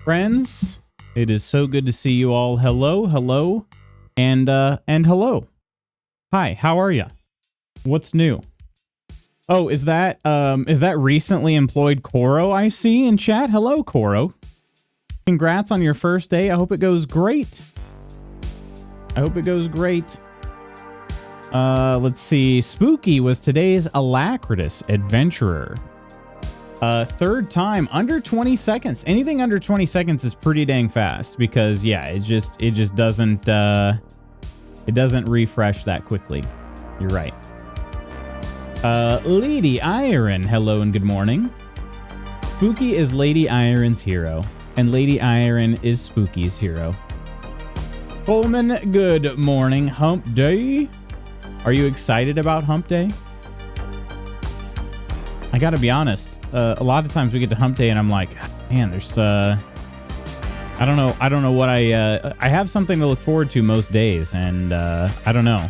friends. It is so good to see you all. Hello, hello, and hello. Hi, how are you? What's new? Oh, is that recently employed Koro I see in chat? Hello, Koro. Congrats on your first day. I hope it goes great. I hope it goes great. Let's see. Spooky was today's Alacritus Adventurer. Third time under 20 seconds. Anything under 20 seconds is pretty dang fast because yeah, it just doesn't refresh that quickly. You're right. Lady Iron, hello and good morning. Spooky is Lady Iron's hero, and Lady Iron is Spooky's hero. Coleman, good morning. Hump Day. Are you excited about Hump Day? I gotta be honest. A lot of times we get to Hump Day and I'm like, man, there's I don't know what I have something to look forward to most days, and I don't know.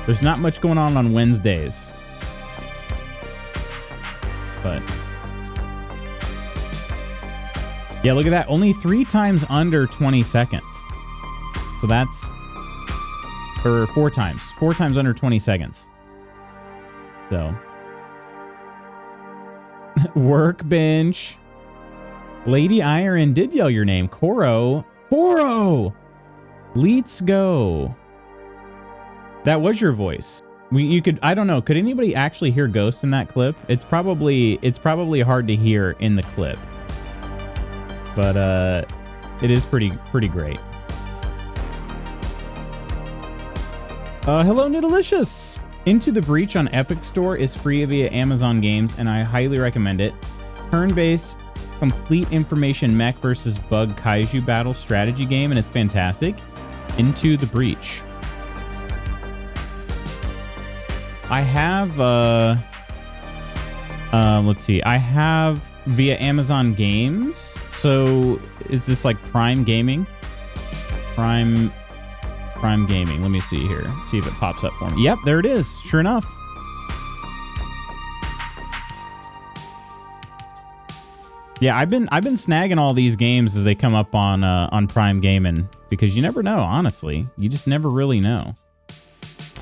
There's not much going on Wednesdays. But yeah, look at that. Only 3 times under 20 seconds. So that's, or 4 times. 4 times under 20 seconds. So. Workbench. Lady Iron did yell your name. Koro. Koro! Let's go. That was your voice. You could, I don't know, could anybody actually hear Ghost in that clip? It's probably hard to hear in the clip. But it is pretty great. Hello, Nidalicious. Into the Breach on Epic Store is free via Amazon Games, and I highly recommend it. Turn-based, complete information mech versus bug kaiju battle strategy game, and it's fantastic. Into the Breach. I have, let's see. I have via Amazon Games. So is this like Prime Gaming? Prime Gaming. Let me see here. See if it pops up for me. Yep, there it is. Sure enough. Yeah, I've been snagging all these games as they come up on Prime Gaming because you never know, honestly. You just never really know.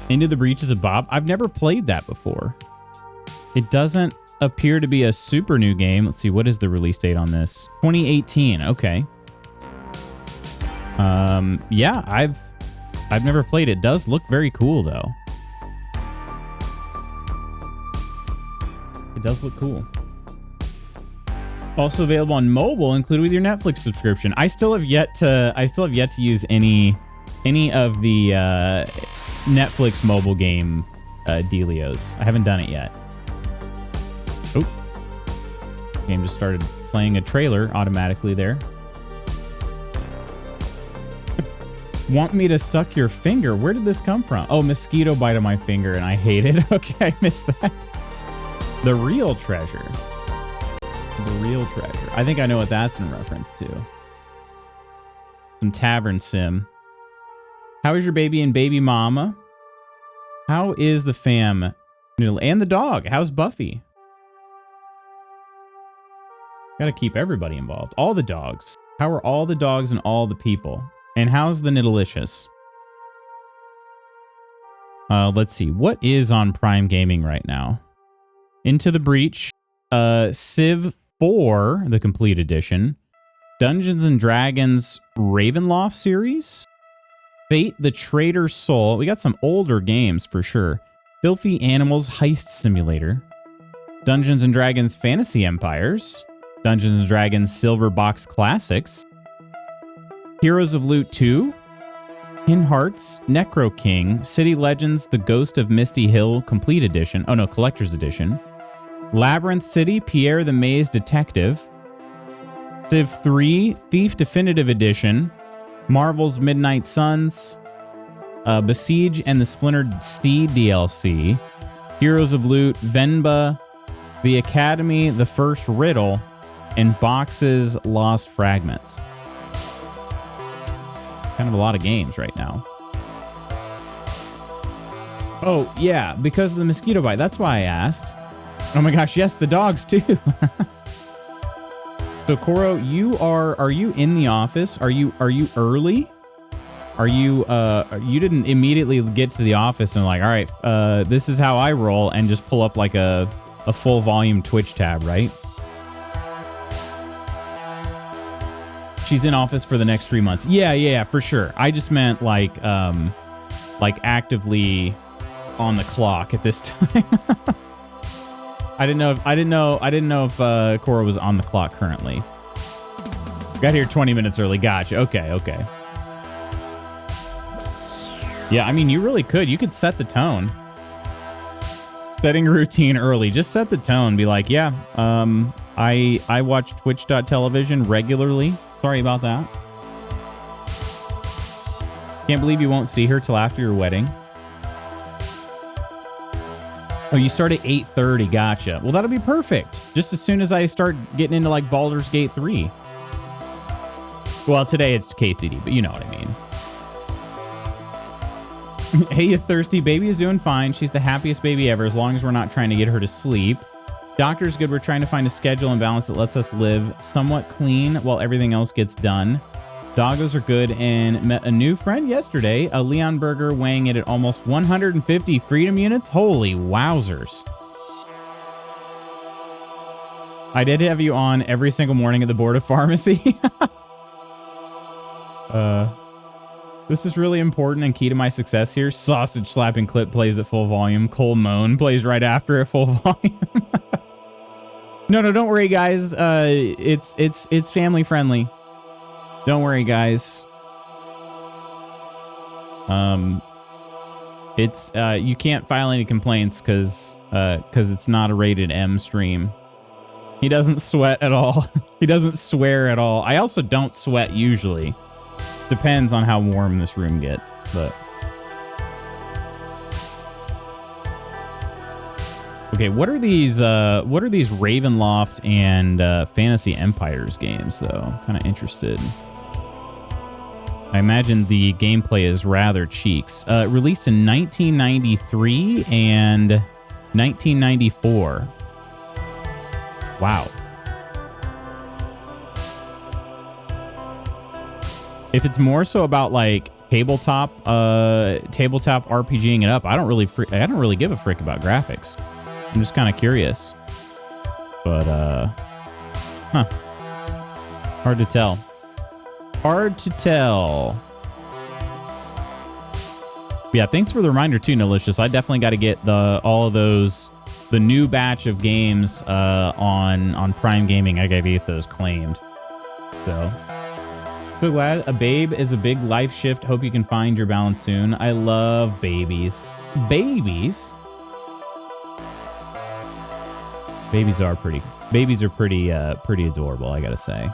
Into the Breach is a bop. I've never played that before. It doesn't appear to be a super new game. Let's see, what is the release date on this? 2018. Okay. Yeah, I've never played it. It does look very cool though. It does look cool. Also available on mobile, included with your Netflix subscription. I still have yet to use any of the Netflix mobile game dealios. I haven't done it yet. Oh, game just started playing a trailer automatically there. Want me to suck your finger? Where did this come from? Oh, mosquito bite on my finger and I hate it. Okay, I missed that. The real treasure. The real treasure. I think I know what that's in reference to. Some tavern sim. How is your baby and baby mama? How is the fam? And the dog. How's Buffy? Gotta keep everybody involved. All the dogs. How are all the dogs and all the people? And how's the Nidalicious? Let's see. What is on Prime Gaming right now? Into the Breach. Civ 4, the complete edition. Dungeons and Dragons Ravenloft series. Fate the Traitor's Soul. We got some older games for sure. Filthy Animals Heist Simulator. Dungeons and Dragons Fantasy Empires. Dungeons and Dragons Silver Box Classics. Heroes of Loot 2. In Hearts, Necro King, City Legends, The Ghost of Misty Hill Complete Edition. Oh no, Collector's Edition. Labyrinth City, Pierre the Maze Detective. Civ 3, Thief Definitive Edition. Marvel's Midnight Suns, Besiege and the Splintered Steed DLC, Heroes of Loot, Venba, The Academy, The First Riddle, and Box's Lost Fragments. Kind of a lot of games right now. Oh, yeah, because of the mosquito bite. That's why I asked. Oh my gosh, yes, the dogs too. So Koro, are you in the office? Are you early? Are you you didn't immediately get to the office and like, all right, this is how I roll, and just pull up like a full volume Twitch tab, right? She's in office for the next 3 months. Yeah, for sure. I just meant like actively on the clock at this time. I didn't know if Cora was on the clock currently. Got here 20 minutes early. Gotcha. Okay. Yeah, I mean, you really could. You could set the tone. Setting a routine early. Just set the tone. Be like, yeah, I watch Twitch.television regularly. Sorry about that. Can't believe you won't see her till after your wedding. Oh, you start at 8:30. Gotcha. Well, that'll be perfect. Just as soon as I start getting into like Baldur's Gate 3. Well, today it's KCD, but you know what I mean. Hey, you thirsty? Baby is doing fine. She's the happiest baby ever, as long as we're not trying to get her to sleep. Doctor's good. We're trying to find a schedule and balance that lets us live somewhat clean while everything else gets done. Doggos are good, and met a new friend yesterday, a Leon Burger, weighing it at almost 150 freedom units. Holy wowzers. I did have you on every single morning at the Board of Pharmacy. This is really important and key to my success here. Sausage slapping clip plays at full volume. Cole moan plays right after at full volume. No, don't worry, guys. It's family friendly. Don't worry, guys. It's you can't file any complaints because it's not a rated M stream. He doesn't sweat at all. He doesn't swear at all. I also don't sweat usually. Depends on how warm this room gets, but. Okay, what are these Ravenloft and Fantasy Empires games though? Kind of interested. I imagine the gameplay is rather cheeks. Released in 1993 and 1994. Wow. If it's more so about like tabletop RPGing it up, I don't really give a frick about graphics. I'm just kind of curious. But hard to tell. Hard to tell. Yeah, thanks for the reminder too, Nolicious. I definitely got to get the new batch of games on Prime Gaming. I got to get those claimed. So glad a babe is a big life shift. Hope you can find your balance soon. I love babies. Babies? Babies are pretty adorable, I gotta say.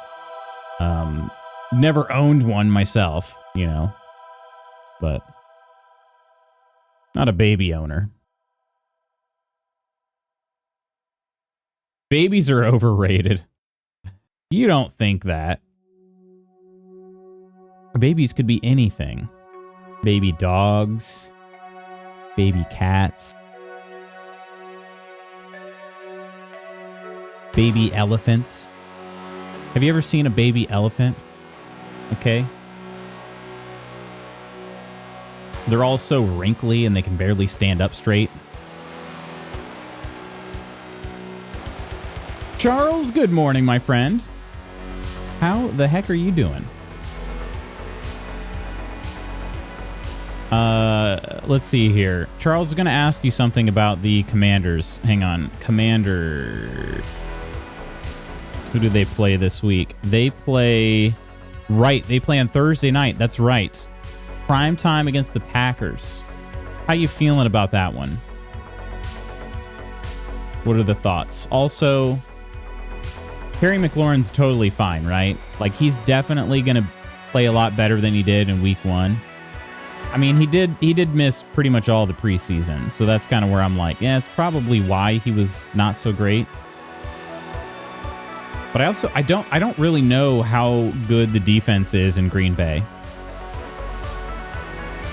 Never owned one myself, you know, but not a baby owner. Babies are overrated. You don't think that. Babies could be anything. Baby dogs, baby cats, baby elephants. Have you ever seen a baby elephant? Okay. They're all so wrinkly and they can barely stand up straight. Charles, good morning, my friend. How the heck are you doing? Let's see here. Charles is going to ask you something about the Commanders. Hang on. Commander. Who do they play this week? They play... Right, they play on Thursday night. That's right. Prime time against the Packers. How you feeling about that one? What are the thoughts? Also, Terry McLaurin's totally fine, right? Like, he's definitely going to play a lot better than he did in week 1. I mean, he did miss pretty much all the preseason, so that's kind of where I'm like, yeah, it's probably why he was not so great. But I don't really know how good the defense is in Green Bay.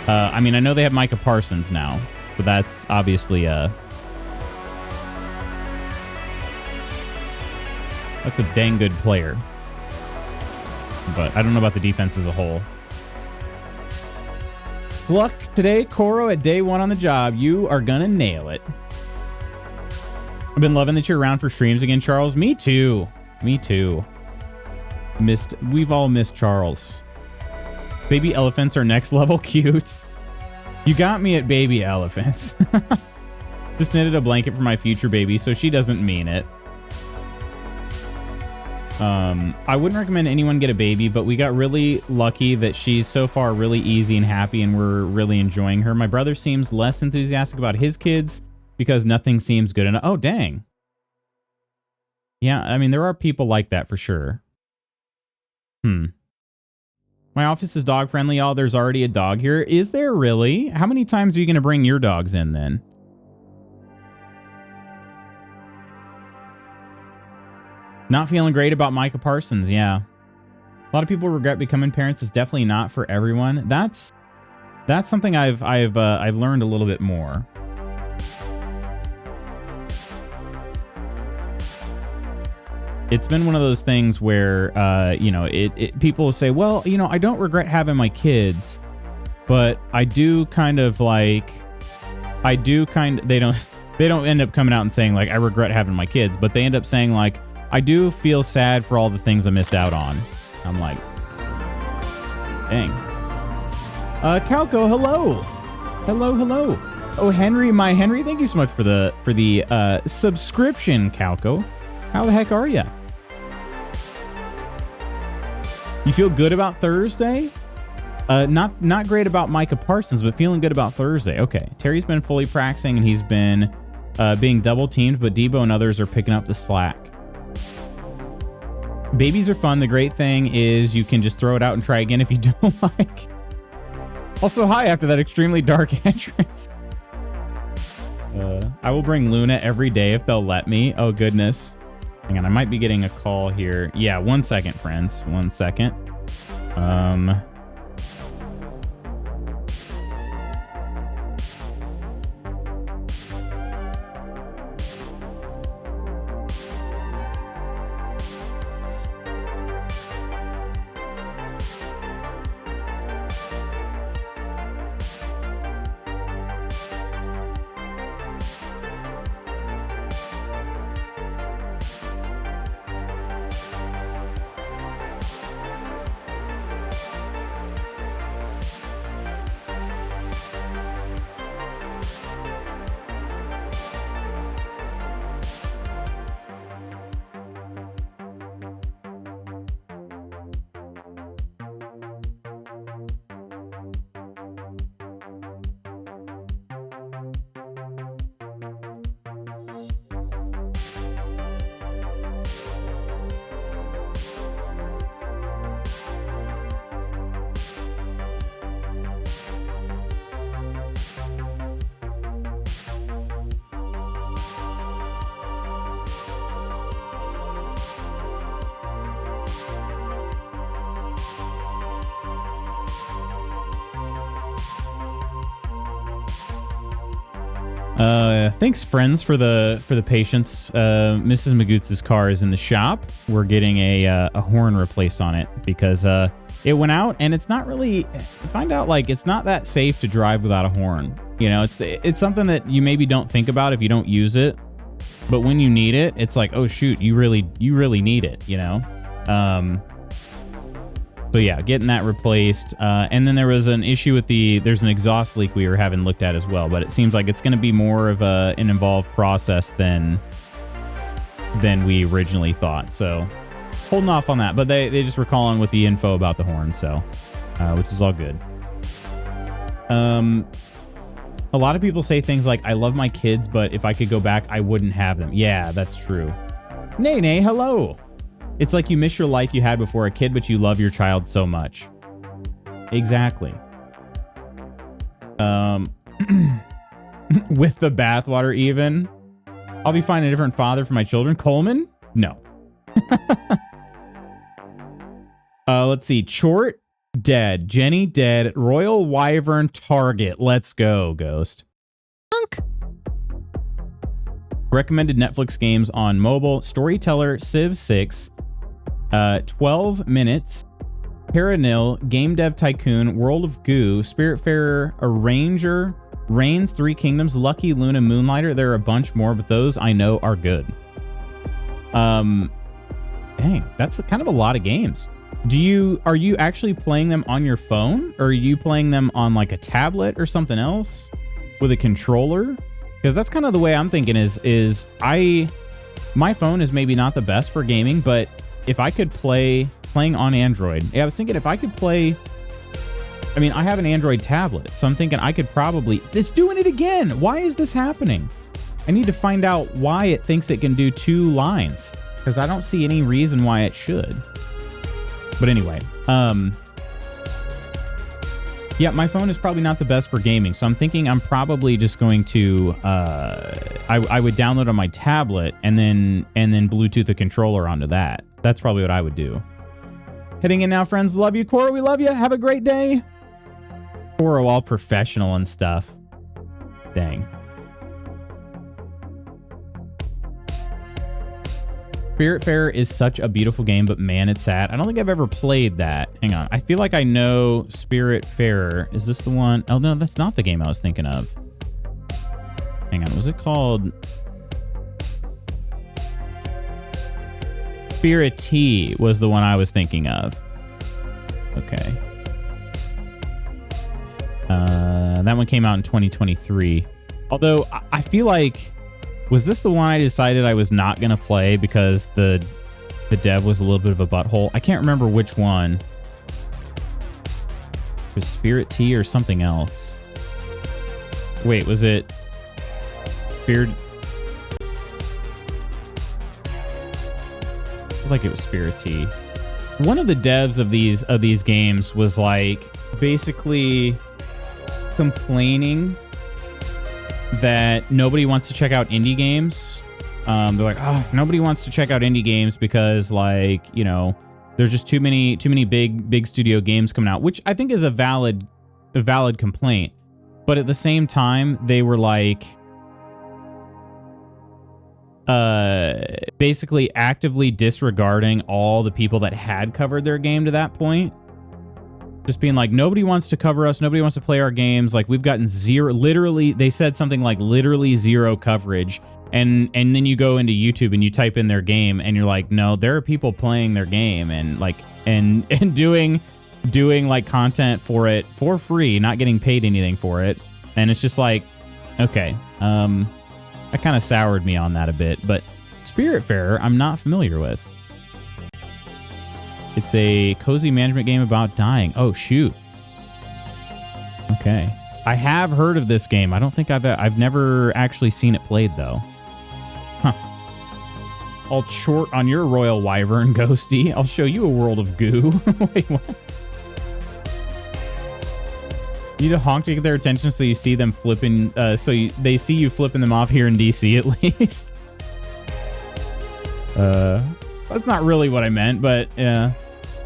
I mean, I know they have Micah Parsons now, but that's obviously that's a dang good player. but I don't know about the defense as a whole. Luck today, Koro, at day 1 on the job. You are gonna nail it. I've been loving that you're around for streams again, Charles. Me too. Me too. We've all missed Charles. Baby elephants are next level cute. You got me at baby elephants. Just knitted a blanket for my future baby, so she doesn't mean it. I wouldn't recommend anyone get a baby, but we got really lucky that she's so far really easy and happy, and we're really enjoying her. My brother seems less enthusiastic about his kids because nothing seems good enough. Oh, dang. Yeah, I mean, there are people like that for sure. My office is dog friendly, y'all. There's already a dog here. Is there really? How many times are you going to bring your dogs in then? Not feeling great about Micah Parsons, yeah. A lot of people regret becoming parents. It's definitely not for everyone. That's something I've learned a little bit more. It's been one of those things where you know, people say, well, you know, I don't regret having my kids, but I do kind of like, they don't end up coming out and saying like, I regret having my kids, but they end up saying like, I do feel sad for all the things I missed out on. I'm like, dang. Calco, hello. Hello. Oh, Henry, my Henry, thank you so much for the subscription, Calco. How the heck are you? You feel good about Thursday? Not great about Micah Parsons, but feeling good about Thursday. Okay, Terry's been fully practicing and he's been being double teamed, but Debo and others are picking up the slack. Babies are fun. The great thing is you can just throw it out and try again if you don't like. Also, hi after that extremely dark entrance. I will bring Luna every day if they'll let me. Oh, goodness. Hang on, I might be getting a call here. Yeah, 1 second, friends. 1 second. Thanks, friends, for the patience. Mrs. Magoots' car is in the shop. We're getting a horn replaced on it because it went out, and it's not really. Find out like it's not that safe to drive without a horn. You know, it's something that you maybe don't think about if you don't use it, but when you need it, it's like, oh shoot, you really need it. You know. So yeah, getting that replaced. And then there was an issue with there's an exhaust leak we were having looked at as well, but it seems like it's going to be more of an involved process than we originally thought. So holding off on that, but they just were calling with the info about the horn, so which is all good. A lot of people say things like, I love my kids, but if I could go back, I wouldn't have them. Yeah, that's true. Nay, hello. It's like you miss your life you had before a kid, but you love your child so much. Exactly. With the bathwater even. I'll be finding a different father for my children. Coleman? No. Let's see. Chort, dead. Jenny, dead. Royal Wyvern, target. Let's go, Ghost. Recommended Netflix games on mobile. Storyteller, Civ 6. 12 minutes. Paranil, Game Dev Tycoon, World of Goo, Spiritfarer, Arranger, Reigns, Three Kingdoms, Lucky, Luna, Moonlighter. There are a bunch more, but those I know are good. Dang, that's kind of a lot of games. Are you actually playing them on your phone, or are you playing them on like a tablet or something else with a controller? Because that's kind of the way I'm thinking is my phone is maybe not the best for gaming, but if I could playing on Android, yeah, I was thinking if I could play, I mean, I have an Android tablet, so I'm thinking I could probably, it's doing it again. Why is this happening? I need to find out why it thinks it can do 2 lines, because I don't see any reason why it should. But anyway, yeah, my phone is probably not the best for gaming, so I'm thinking I'm probably just going to, I would download on my tablet and then Bluetooth the controller onto that. That's probably what I would do. Heading in now, friends. Love you, Cora. We love you. Have a great day. Cora, all professional and stuff. Dang. Spiritfarer is such a beautiful game, but man, it's sad. I don't think I've ever played that. Hang on. I feel like I know Spiritfarer. Is this the one? Oh, no, that's not the game I was thinking of. Hang on. Was it called Spirit was the one I was thinking of. Okay. That one came out in 2023. Although I feel like, was this the one I decided I was not going to play because the dev was a little bit of a butthole? I can't remember which one. It was Spirit or something else. Wait, was it Spirit? Like it was Spirit. One of the devs of these games was like basically complaining that nobody wants to check out indie games. They're like, oh, nobody wants to check out indie games because, like, you know, there's just too many big studio games coming out, which I think is a valid complaint. But at the same time, they were like basically actively disregarding all the people that had covered their game to that point. Just being like, nobody wants to cover us. Nobody wants to play our games. Like, we've gotten zero, literally, they said something like literally zero coverage. And then you go into YouTube and you type in their game and you're like, no, there are people playing their game and like, and doing like content for it for free, not getting paid anything for it. And it's just like, okay, that kind of soured me on that a bit, but Spiritfarer, I'm not familiar with. It's a cozy management game about dying. Oh, shoot. Okay. I have heard of this game. I don't think I've never actually seen it played, though. Huh. I'll short on your Royal Wyvern, Ghosty. I'll show you a world of goo. Wait, what? You need to honk to get their attention so you see them flipping, they see you flipping them off here in DC at least. That's not really what I meant, but yeah.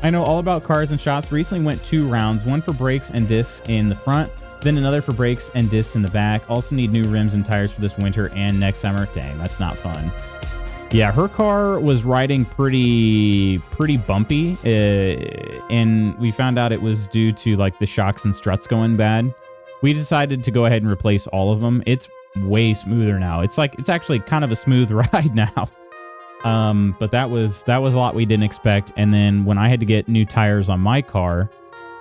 I know all about cars and shops. Recently went 2 rounds, one for brakes and discs in the front, then another for brakes and discs in the back. Also need new rims and tires for this winter and next summer. Dang, that's not fun. Yeah, her car was riding pretty bumpy, and we found out it was due to like the shocks and struts going bad. We decided to go ahead and replace all of them. It's way smoother now. It's actually kind of a smooth ride now. But that was a lot we didn't expect. And then when I had to get new tires on my car,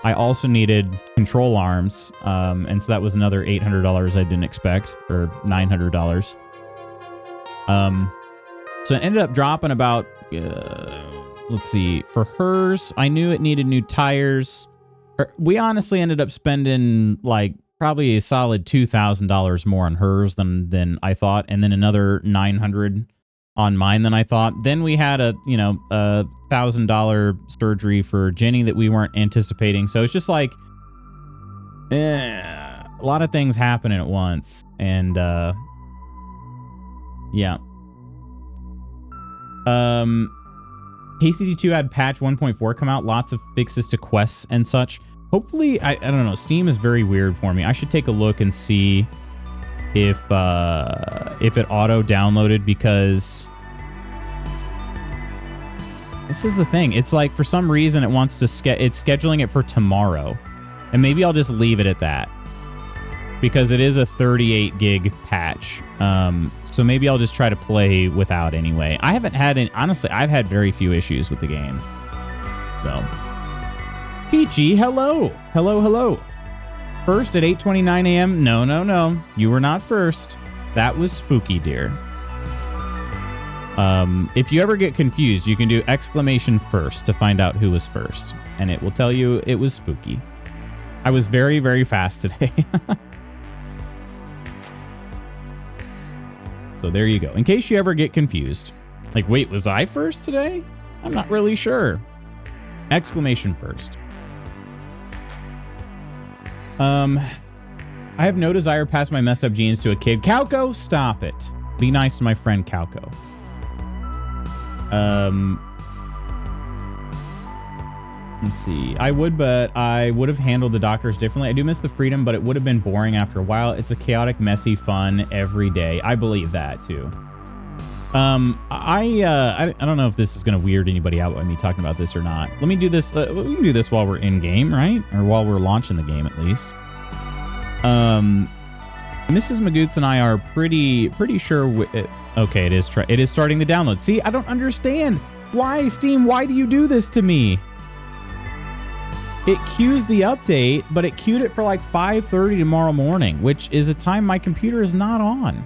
I also needed control arms. And so that was another $800 I didn't expect, or $900. So it ended up dropping about, let's see, for hers, I knew it needed new tires. We honestly ended up spending like probably a solid $2,000 more on hers than I thought. And then another $900 on mine than I thought. Then we had a $1,000 surgery for Jenny that we weren't anticipating. So it's just like, a lot of things happening at once. And, yeah. KCD2 had patch 1.4 come out, lots of fixes to quests and such. Hopefully, I don't know, Steam is very weird for me. I should take a look and see if it auto downloaded, because This is the thing. It's like for some reason it wants to it's scheduling it for tomorrow. And maybe I'll just leave it at that. Because it is a 38 gig patch. So maybe I'll just try to play without anyway. I haven't had any, honestly, I've had very few issues with the game. So Peachy, hello. Hello, hello. First at 8:29 a.m. No. You were not first. That was Spooky, dear. If you ever get confused, you can do exclamation first to find out who was first. And it will tell you it was Spooky. I was very, very fast today. So there you go. In case you ever get confused. Like, wait, was I first today? I'm not really sure. Exclamation first. I have no desire to pass my messed up genes to a kid. Calco, stop it. Be nice to my friend Calco. Let's see. I would, but I would have handled the doctors differently. I do miss the freedom, but it would have been boring after a while. It's a chaotic, messy fun every day. I believe that too. I don't know if this is going to weird anybody out by me talking about this or not. Let me do this. We can do this while we're in game, right? Or while we're launching the game, at least. Mrs. Magoots and I are pretty sure. Okay, it is starting the download. See, I don't understand. Why, Steam? Why do you do this to me? It queues the update, but it queued it for like 5:30 tomorrow morning, which is a time my computer is not on.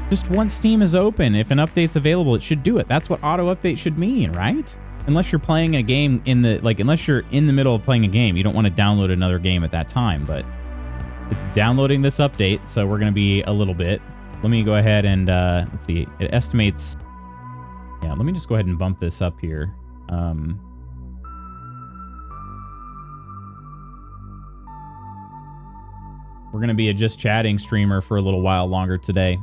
Just once Steam is open, if an update's available, it should do it. That's what auto update should mean, right? Unless you're playing a game unless you're in the middle of playing a game, you don't want to download another game at that time, but it's downloading this update, so we're going to be a little bit. Let me go ahead and, let's see, it estimates. Yeah, let me just go ahead and bump this up here. We're going to be a just chatting streamer for a little while longer today.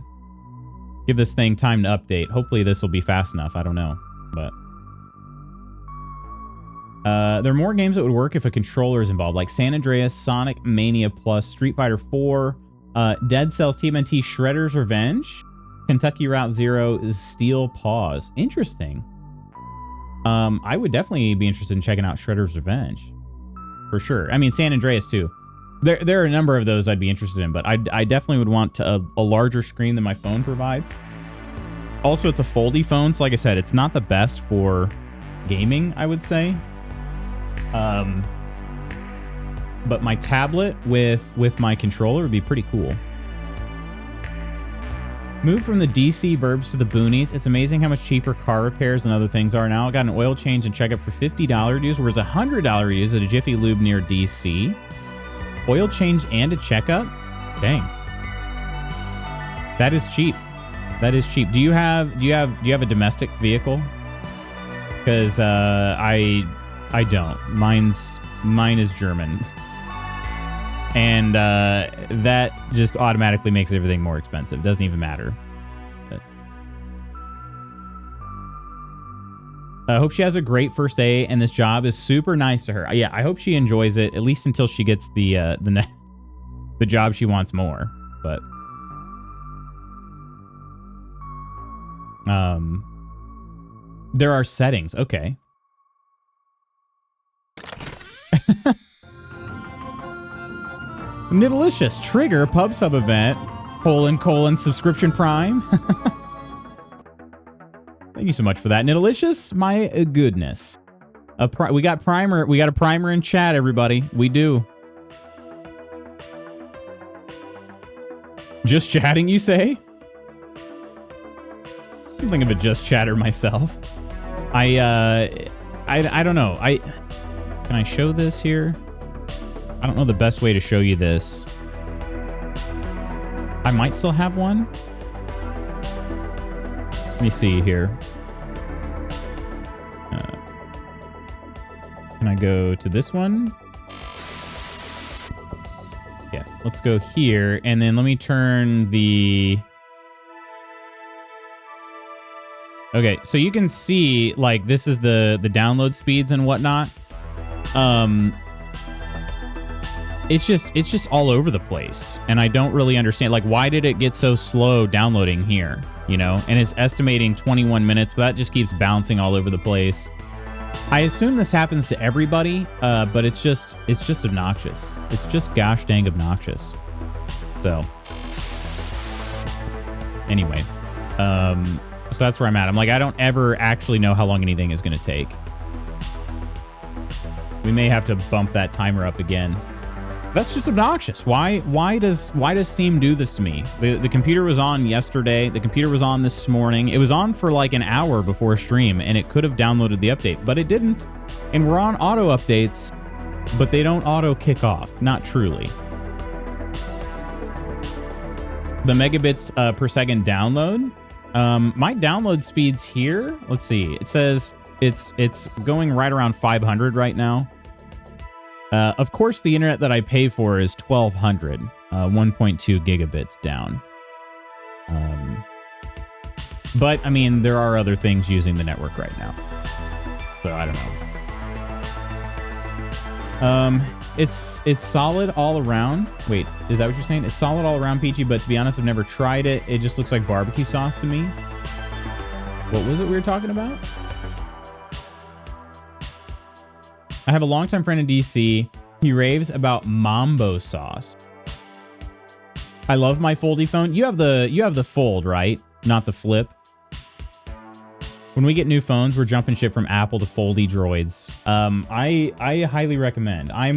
Give this thing time to update. Hopefully this will be fast enough. I don't know, but there are more games that would work if a controller is involved, like San Andreas, Sonic Mania Plus, Street Fighter 4, Dead Cells, TMNT, Shredder's Revenge, Kentucky Route Zero, Steel Paws. Interesting. I would definitely be interested in checking out Shredder's Revenge, for sure. I mean, San Andreas too. There are a number of those I'd be interested in, but I definitely would want a larger screen than my phone provides. Also, it's a foldy phone, so like I said, it's not the best for gaming, I would say. But my tablet with my controller would be pretty cool. Moved from the DC burbs to the boonies. It's amazing how much cheaper car repairs and other things are now. I got an oil change and checkup for $50 use, whereas $100 use at a Jiffy Lube near DC. Oil change and a checkup? Dang. That is cheap. That is cheap. Do you have a domestic vehicle? Because I don't. Mine is German. And that just automatically makes everything more expensive. Doesn't even matter. I hope she has a great first day, and this job is super nice to her. Yeah, I hope she enjoys it, at least until she gets the job she wants more. But there are settings. Okay. Nidalicious trigger pub sub event : subscription prime. Thank you so much for that, Nidalicious. My goodness. We got a primer in chat, everybody. We do. Just chatting, you say? I'm thinking of a just chatter myself. I don't know. Can I show this here? I don't know the best way to show you this. I might still have one. Let me see here. Can I go to this one? Yeah, let's go here. And then let me turn the... Okay, so you can see, like, this is the download speeds and whatnot. It's just all over the place. And I don't really understand, like, why did it get so slow downloading here? you know, and it's estimating 21 minutes, but that just keeps bouncing all over the place. I assume this happens to everybody, but it's just obnoxious. It's just gosh dang obnoxious. So anyway, so that's where I'm at. I'm like, I don't ever actually know how long anything is going to take. We may have to bump that timer up again. That's just obnoxious. Why does Steam do this to me? The computer was on yesterday. The computer was on this morning. It was on for like an hour before stream, and it could have downloaded the update, but it didn't. And we're on auto updates, but they don't auto kick off. Not truly. The megabits per second download. My download speeds here. Let's see. It says it's going right around 500 right now. Of course, the internet that I pay for is 1200, 1.2 gigabits down. But I mean, there are other things using the network right now, so I don't know. It's solid all around. Wait, is that what you're saying? It's solid all around, Peachy, but to be honest, I've never tried it. It just looks like barbecue sauce to me. What was it we were talking about? I have a longtime friend in DC. He raves about Mambo sauce. I love my foldy phone. You have the fold, right? Not the flip. When we get new phones, we're jumping ship from Apple to foldy droids. I highly recommend. I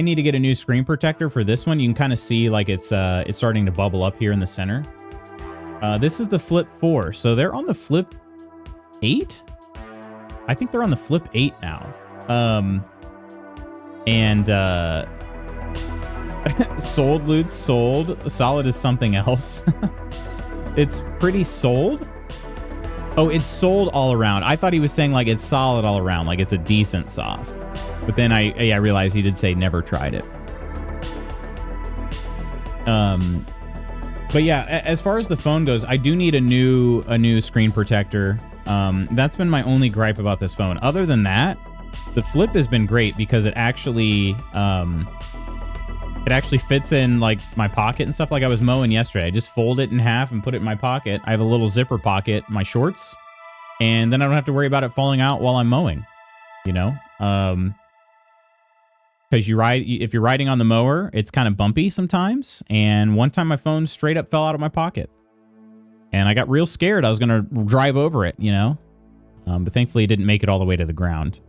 need to get a new screen protector for this one. You can kind of see like it's starting to bubble up here in the center. This is the Flip 4, so they're on the Flip 8. I think they're on the Flip 8 now. Sold, Lute, sold. Solid is something else. It's pretty sold. Oh, it's sold all around. I thought he was saying like it's solid all around, like it's a decent sauce. But then I realized he did say never tried it. But yeah, as far as the phone goes, I do need a new screen protector. That's been my only gripe about this phone. Other than that, the Flip has been great because it actually fits in like my pocket and stuff. Like I was mowing yesterday. I just fold it in half and put it in my pocket. I have a little zipper pocket, my shorts, and then I don't have to worry about it falling out while I'm mowing, you know? Because if you're riding on the mower, it's kind of bumpy sometimes. And one time my phone straight up fell out of my pocket. And I got real scared. I was going to drive over it, you know? But thankfully it didn't make it all the way to the ground.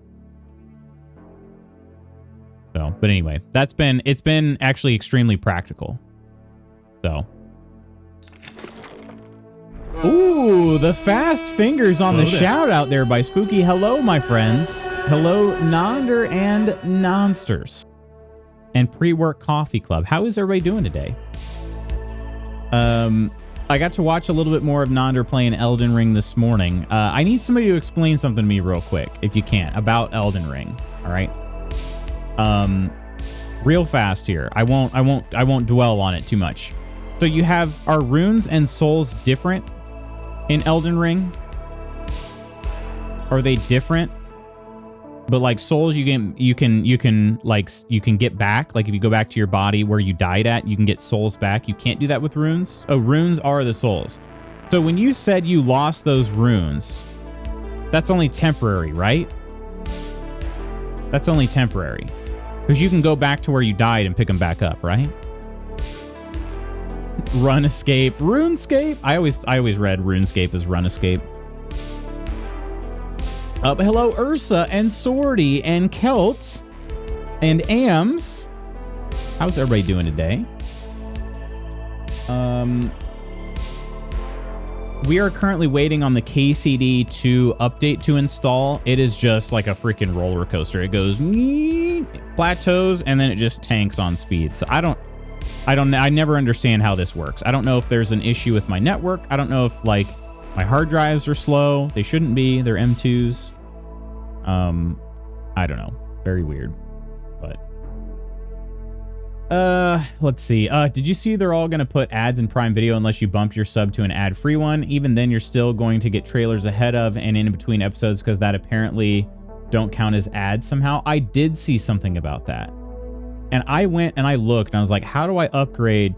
So, but anyway, it's been actually extremely practical. So. Ooh, the fast fingers on the shout out there by Spooky. Hello, my friends. Hello, Nonder and Nonsters. And Pre-Work Coffee Club. How is everybody doing today? I got to watch a little bit more of Nonder playing Elden Ring this morning. I need somebody to explain something to me real quick, if you can, about Elden Ring. All right. Real fast here. I won't dwell on it too much. So you are runes and souls different in Elden Ring? Are they different? But like souls, you can get back. Like if you go back to your body where you died at, you can get souls back. You can't do that with runes. Oh, runes are the souls. So when you said you lost those runes, that's only temporary, right? That's only temporary. Because you can go back to where you died and pick them back up, right? Run escape, RuneScape. I always read RuneScape as run escape. But hello, Ursa and Swordy and Kelt and Ams. How's everybody doing today? We are currently waiting on the KCD2 update to install. It is just like a freaking roller coaster. It goes plateaus and then it just tanks on speed. So I never understand how this works. I don't know if there's an issue with my network. I don't know if like my hard drives are slow. They shouldn't be. They're M2s. I don't know. Very weird. But let's see. Did you see they're all going to put ads in Prime Video unless you bump your sub to an ad-free one? Even then, you're still going to get trailers ahead of and in between episodes because that apparently don't count as ads somehow. I did see something about that. And I went and I looked and I was like, how do I upgrade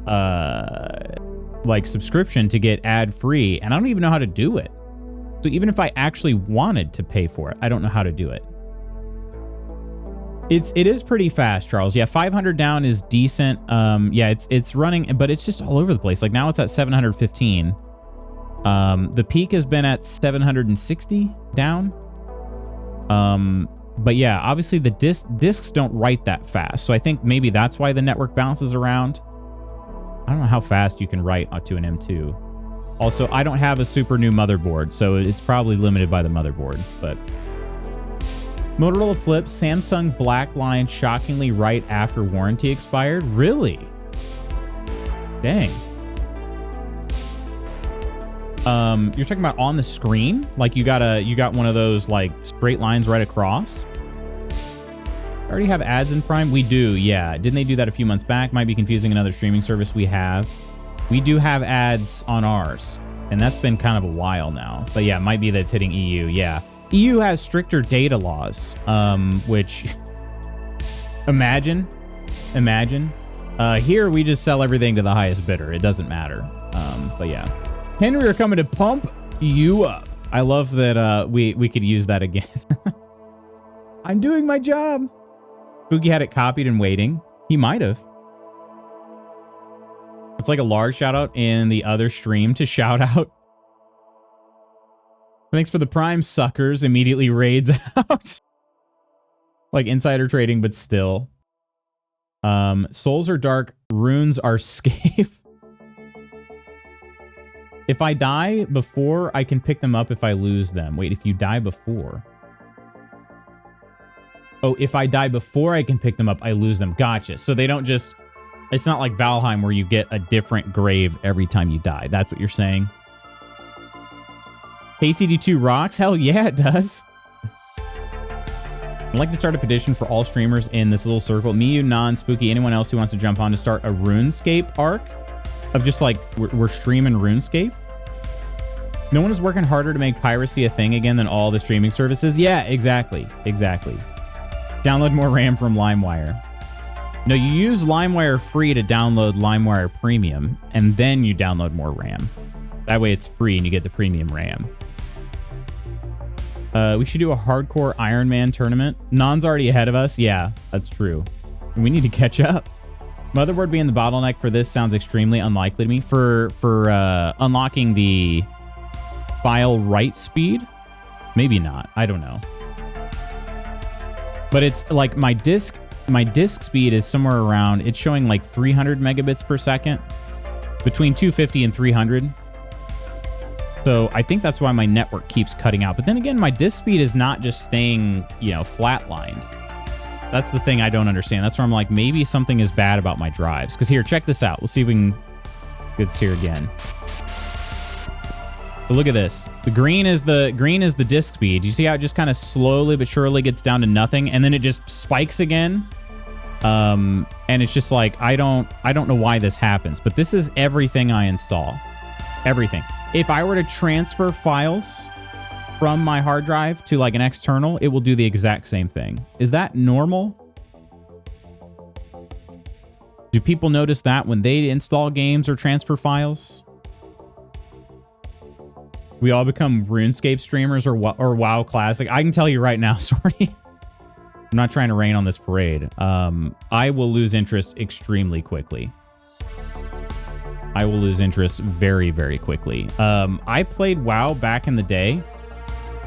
like subscription to get ad free, and I don't even know how to do it. So even if I actually wanted to pay for it, I don't know how to do it. It is pretty fast, Charles. Yeah, 500 down is decent. Yeah, it's running, but it's just all over the place. Like now it's at 715. The peak has been at 760 down. But yeah, obviously the discs don't write that fast. So I think maybe that's why the network bounces around. I don't know how fast you can write to an M2. Also, I don't have a super new motherboard, so it's probably limited by the motherboard, but Motorola flips, Samsung Black Line shockingly right after warranty expired. Really? Dang. You're talking about on the screen? Like you got one of those like straight lines right across? I already have ads in Prime? We do, yeah. Didn't they do that a few months back? Might be confusing another streaming service we have. We do have ads on ours, and that's been kind of a while now. But yeah, it might be that it's hitting EU, yeah. EU has stricter data laws, which, imagine. Here, we just sell everything to the highest bidder. It doesn't matter. But yeah. Henry are coming to pump you up. I love that we could use that again. I'm doing my job. Spooky had it copied and waiting. He might have. It's like a large shout out in the other stream to shout out. Thanks for the Prime, suckers. Immediately raids out. Like insider trading, but still. Souls are dark. Runes are scape. If I die before, I can pick them up if I lose them. Wait, if you die before. Oh, if I die before I can pick them up, I lose them. Gotcha. So they don't just... It's not like Valheim where you get a different grave every time you die. That's what you're saying? KCD2 rocks? Hell yeah, it does. I'd like to start a petition for all streamers in this little circle. Me, you, non-spooky, anyone else who wants to jump on to start a RuneScape arc of just like, we're streaming RuneScape. No one is working harder to make piracy a thing again than all the streaming services. Yeah, exactly. Exactly. Download more RAM from LimeWire. No, you use LimeWire free to download LimeWire Premium, and then you download more RAM. That way it's free and you get the premium RAM. We should do a hardcore Iron Man tournament. Non's already ahead of us. Yeah, that's true. We need to catch up. Motherboard being the bottleneck for this sounds extremely unlikely to me. For unlocking the file write speed, maybe not. I don't know. But it's like my disk speed is somewhere around, it's showing like 300 megabits per second, between 250 and 300. So I think that's why my network keeps cutting out. But then again, my disk speed is not just staying, you know, flatlined. That's the thing I don't understand. That's where I'm like, maybe something is bad about my drives. Because here, check this out. We'll see if we can get this here again. So look at this. The green is the disk speed. You see how it just kind of slowly but surely gets down to nothing, and then it just spikes again. And it's just like, I don't know why this happens, but this is everything I install. Everything. If I were to transfer files from my hard drive to like an external, it will do the exact same thing. Is that normal? Do people notice that when they install games or transfer files? We all become RuneScape streamers or WoW Classic. I can tell you right now, sorry. I'm not trying to rain on this parade. I will lose interest extremely quickly. I will lose interest very, very quickly. I played WoW back in the day.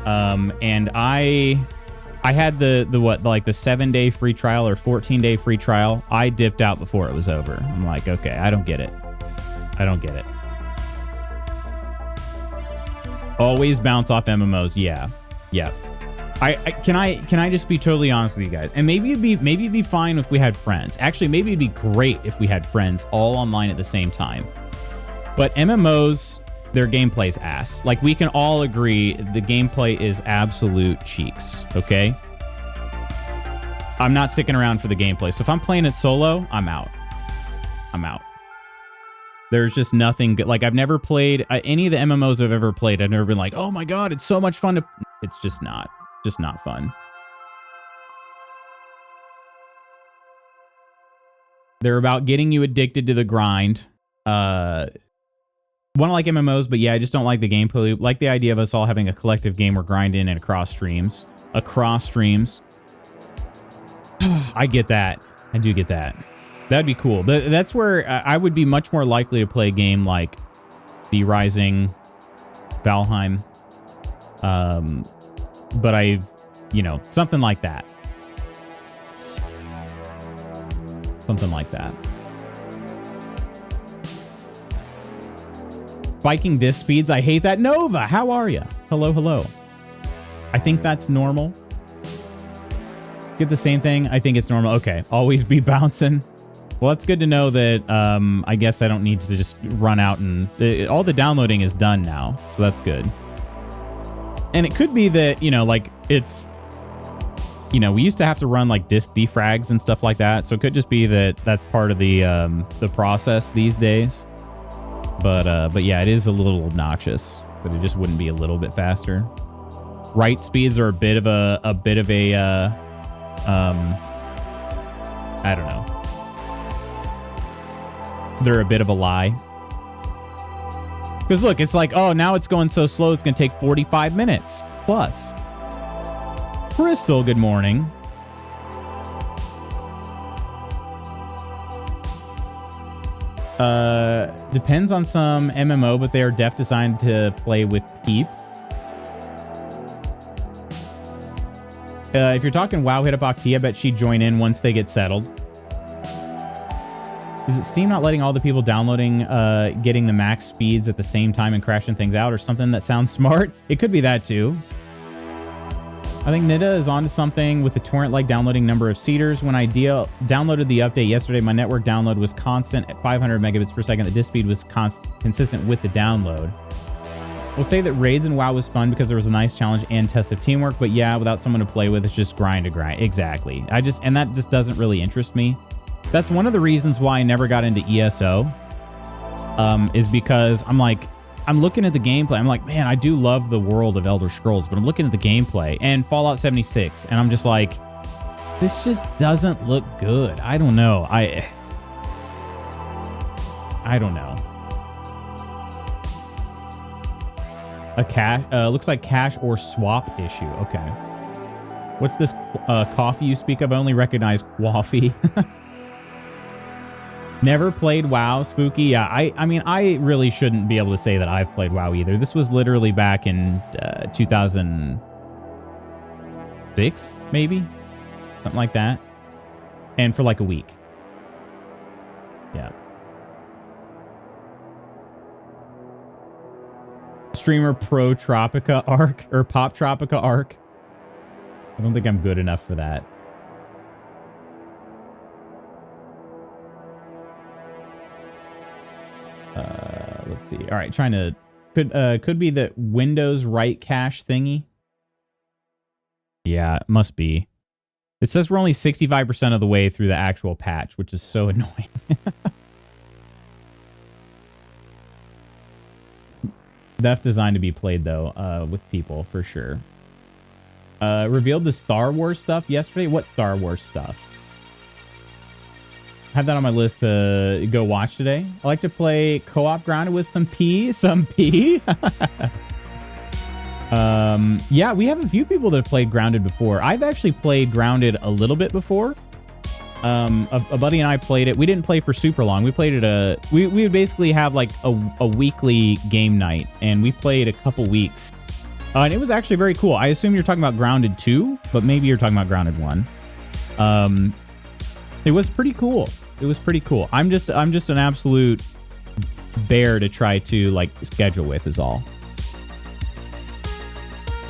And I had the 7-day free trial or 14-day free trial. I dipped out before it was over. I'm like, okay, I don't get it. I don't get it. Always bounce off MMOs. Yeah. Yeah. Can I just be totally honest with you guys? And maybe it'd be fine if we had friends. Actually, maybe it'd be great if we had friends all online at the same time. But MMOs, their gameplay's ass. Like, we can all agree the gameplay is absolute cheeks, okay? I'm not sticking around for the gameplay. So if I'm playing it solo, I'm out. I'm out. There's just nothing good. Like, I've never played any of the MMOs I've ever played. I've never been like, oh my God, it's so much fun to... It's just not fun. They're about getting you addicted to the grind. One, I like MMOs, but yeah, I just don't like the gameplay loop. Like the idea of us all having a collective game we're grinding and across streams. I get that. I do get that. That'd be cool. That's where I would be much more likely to play a game like The Rising, Valheim. But something like that. Something like that. Spiking disc speeds. I hate that. Nova, how are you? Hello, hello. I think that's normal. Get the same thing. I think it's normal. Okay. Always be bouncing. Well, that's good to know that I guess I don't need to just run out and... all the downloading is done now. So that's good. And it could be that, it's... we used to have to run like disk defrags and stuff like that. So it could just be that that's part of the process these days. But yeah, it is a little obnoxious, but it just wouldn't be a little bit faster. Write speeds are a bit of a I don't know. They're a bit of a lie. Because look, it's like, oh, now it's going so slow, it's going to take 45 minutes plus. Crystal, good morning. Depends on some MMO, but they are designed to play with peeps. If you're talking WoW, hit up Octi. I bet she'd join in once they get settled. Is it Steam not letting all the people downloading getting the max speeds at the same time and crashing things out, or something that sounds smart? It could be that too. I think Nida is onto something with the torrent-like downloading number of seeders. When I downloaded the update yesterday, my network download was constant at 500 megabits per second. The disk speed was consistent with the download. We'll say that raids in WoW was fun because there was a nice challenge and test of teamwork, but yeah, without someone to play with, it's just grind to grind. Exactly. And that just doesn't really interest me. That's one of the reasons why I never got into ESO, is because I'm looking at the gameplay. I'm like, man, I do love the world of Elder Scrolls, but I'm looking at the gameplay and Fallout 76, and I'm just like, this just doesn't look good. I don't know. I don't know. A cache, looks like cache or swap issue. Okay. What's this coffee you speak of? I only recognize coffee. Never played WoW, Spooky. Yeah, I mean, I really shouldn't be able to say that I've played WoW either. This was literally back in 2006, maybe? Something like that. And for like a week. Yeah. Streamer Pro Tropica Arc, or Pop Tropica Arc. I don't think I'm good enough for that. Let's see. All right, trying to... Could be the Windows write cache thingy. Yeah, it must be. It says we're only 65% of the way through the actual patch, which is so annoying. That's designed to be played, though, with people, for sure. Revealed the Star Wars stuff yesterday. What Star Wars stuff? Have that on my list to go watch today. I like to play co-op grounded with some P. Yeah, we have a few people that have played Grounded before. I've actually played Grounded a little bit before. A buddy and I played it. We didn't play for super long. We played it we would basically have like a weekly game night, and we played a couple weeks. And it was actually very cool. I assume you're talking about Grounded 2, but maybe you're talking about Grounded 1. It was pretty cool. It was pretty cool. I'm just an absolute bear to try to like schedule with is all.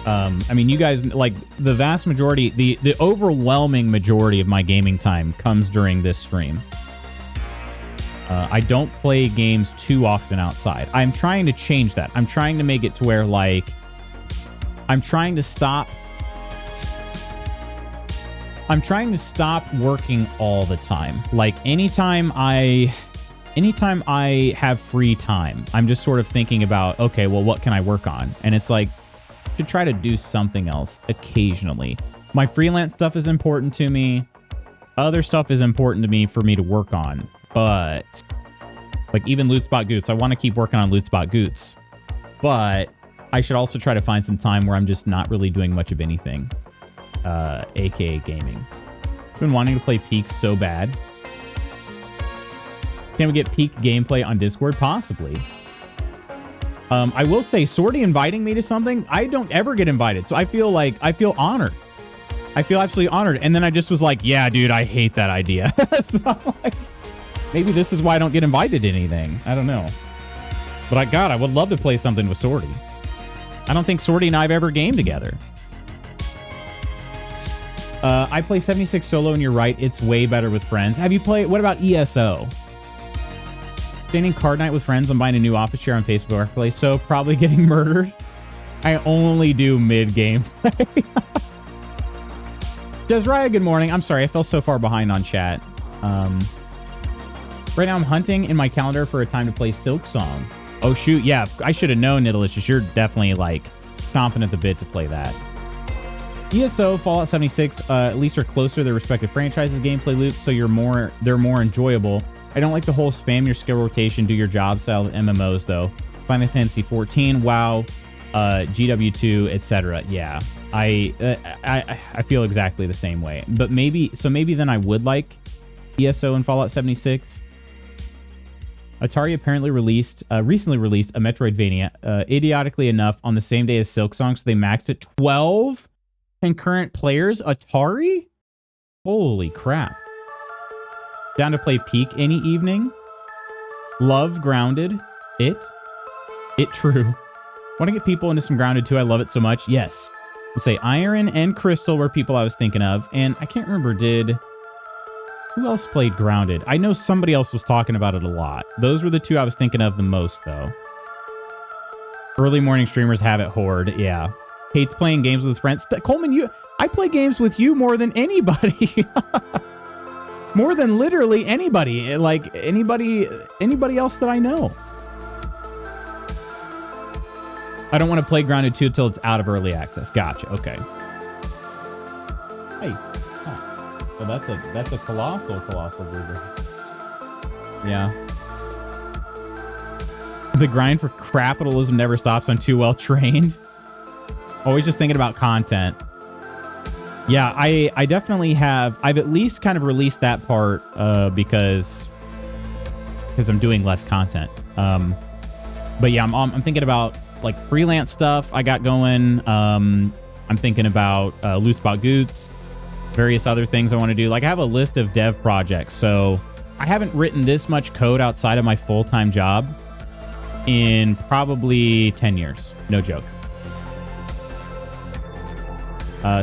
I mean, you guys, like, the vast majority, the overwhelming majority of my gaming time comes during this stream. I don't play games too often outside. I'm trying to change that. I'm trying to make it to where, like, I'm trying to stop working all the time. Like, anytime I have free time, I'm just sort of thinking about, okay, well, what can I work on? And it's like, to try to do something else occasionally. My freelance stuff is important to me. Other stuff is important to me for me to work on, but like even Loot Spot Goots, I want to keep working on Loot Spot Goots, but I should also try to find some time where I'm just not really doing much of anything, aka gaming. I've been wanting to play Peak so bad. Can we get Peak gameplay on Discord? Possibly. I will say, Sorty inviting me to something, I don't ever get invited, so I feel honored. I feel absolutely honored. And then I just was like, yeah, dude, I hate that idea. So like, maybe this is why I don't get invited to anything. I don't know. But I would love to play something with Sorty. I don't think Sorty and I have ever gamed together. I play 76 solo, and you're right. It's way better with friends. Have you played? What about ESO? Standing card night with friends. I'm buying a new office chair on Facebook Marketplace, so probably getting murdered. I only do mid-game play. Desraya, good morning. I'm sorry, I fell so far behind on chat. Right now I'm hunting in my calendar for a time to play Silk Song. Oh shoot, yeah, I should have known, Nitalicious. You're definitely like chomping at the bit to play that. ESO, Fallout 76, at least are closer to their respective franchises' gameplay loops, so they're more enjoyable. I don't like the whole spam your skill rotation, do your job style of MMOs though. Final Fantasy 14, WoW, GW2, etc. Yeah, I feel exactly the same way. But maybe then I would like ESO and Fallout 76. Atari apparently recently released a Metroidvania, idiotically enough, on the same day as Silksong, so they maxed it 12 concurrent players. Atari? Holy crap. Down to play Peak any evening. Love Grounded. It true. Want to get people into some Grounded too. I love it so much. Yes. We'll say Iron and Crystal were people I was thinking of. And I can't remember, who else played Grounded? I know somebody else was talking about it a lot. Those were the two I was thinking of the most, though. Early morning streamers have it, Horde. Yeah. Hates playing games with friends. Coleman, I play games with you more than anybody. More than literally anybody. Like, anybody else that I know. I don't want to play Grounded 2 until it's out of early access. Gotcha. Okay. Hey. Oh, that's a colossal boober. Yeah. The grind for capitalism never stops. I'm too well trained. Always just thinking about content. Yeah, I definitely have. I've at least kind of released that part because I'm doing less content. But yeah, I'm thinking about like freelance stuff I got going. I'm thinking about Loot Spot Goots, various other things I want to do. Like I have a list of dev projects, so I haven't written this much code outside of my full-time job in probably 10 years. No joke.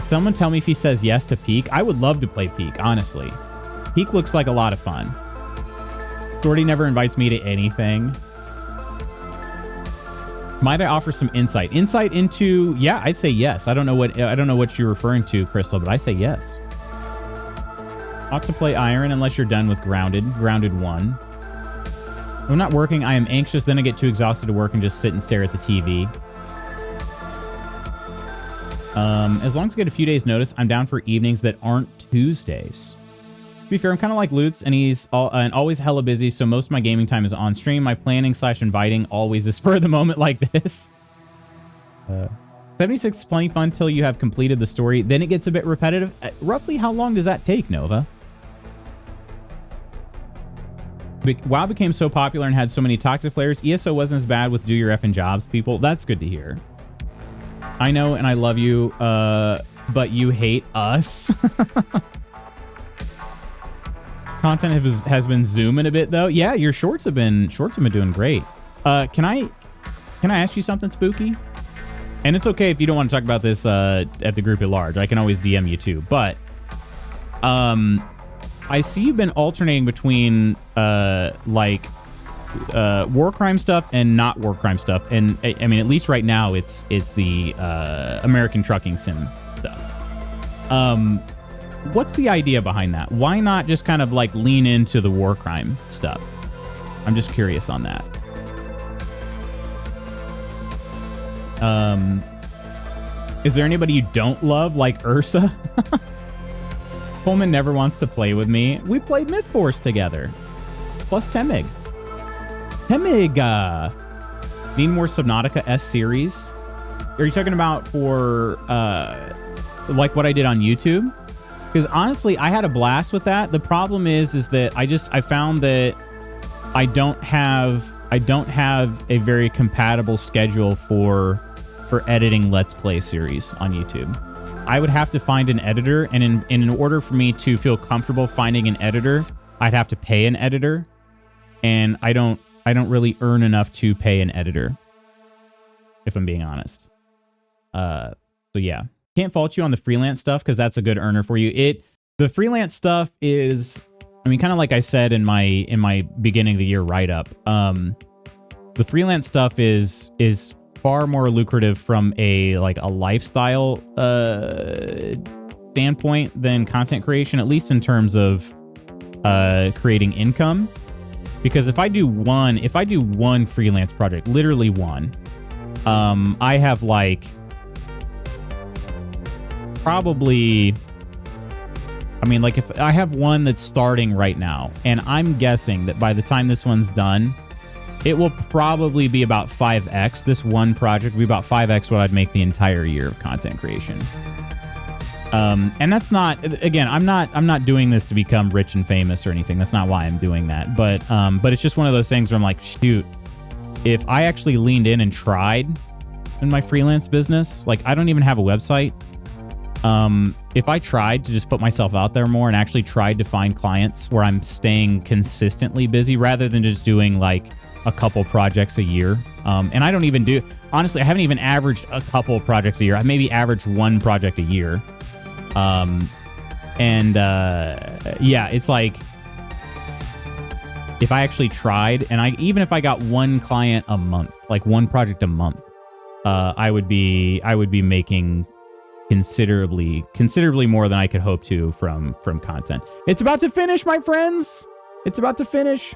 Someone tell me if he says yes to Peak. I would love to play Peak, honestly. Peak looks like a lot of fun. Shorty never invites me to anything. Might I offer some insight? Insight into, yeah, I'd say yes. I don't know what you're referring to, Crystal, but I say yes. Ought to play Iron unless you're done with Grounded 1. When I'm not working, I am anxious, then I get too exhausted to work and just sit and stare at the TV. As long as I get a few days notice, I'm down for evenings that aren't Tuesdays. To be fair, I'm kind of like Lutz, and he's always hella busy, so most of my gaming time is on stream. My planning / inviting always is spur of the moment like this. 76 is plenty fun till you have completed the story. Then it gets a bit repetitive. Roughly how long does that take, Nova? WoW became so popular and had so many toxic players. ESO wasn't as bad with do your effing jobs, people. That's good to hear. I know and I love you, but you hate us. Content has been zooming a bit though. Yeah, your shorts have been doing great. Can I ask you something spooky? And it's okay if you don't want to talk about this at the group at large. I can always DM you too. But I see you've been alternating between like war crime stuff and not war crime stuff. And I mean, at least right now it's the American trucking sim stuff. What's the idea behind that? Why not just kind of like lean into the war crime stuff? I'm just curious on that. Is there anybody you don't love, like Ursa? Coleman never wants to play with me. We played Myth Force together. Plus Temig. Temig, need more Subnautica S series? Are you talking about for, like what I did on YouTube? Because honestly, I had a blast with that. The problem is that I found that I don't have a very compatible schedule for editing Let's Play series on YouTube. I would have to find an editor, and in order for me to feel comfortable finding an editor, I'd have to pay an editor, and I don't really earn enough to pay an editor, if I'm being honest. So yeah, can't fault you on the freelance stuff because that's a good earner for you. The freelance stuff is, I mean, kind of like I said in my beginning of the year write-up, the freelance stuff is far more lucrative from a lifestyle standpoint than content creation, at least in terms of creating income. Because if I do one freelance project, literally one, I have like probably, I mean, like if I have one that's starting right now, and I'm guessing that by the time this one's done, it will probably be about 5x. This one project will be about 5x what I'd make the entire year of content creation. And that's not, again, I'm not doing this to become rich and famous or anything. That's not why I'm doing that. But it's just one of those things where I'm like, shoot, if I actually leaned in and tried in my freelance business, like I don't even have a website. If I tried to just put myself out there more and actually tried to find clients where I'm staying consistently busy rather than just doing like a couple projects a year. And I don't even do, honestly, I haven't even averaged a couple projects a year. I maybe averaged one project a year. Yeah, it's like, if I actually tried and even if I got one client a month, like one project a month, I would be making considerably more than I could hope to from content. It's about to finish, my friends. It's about to finish.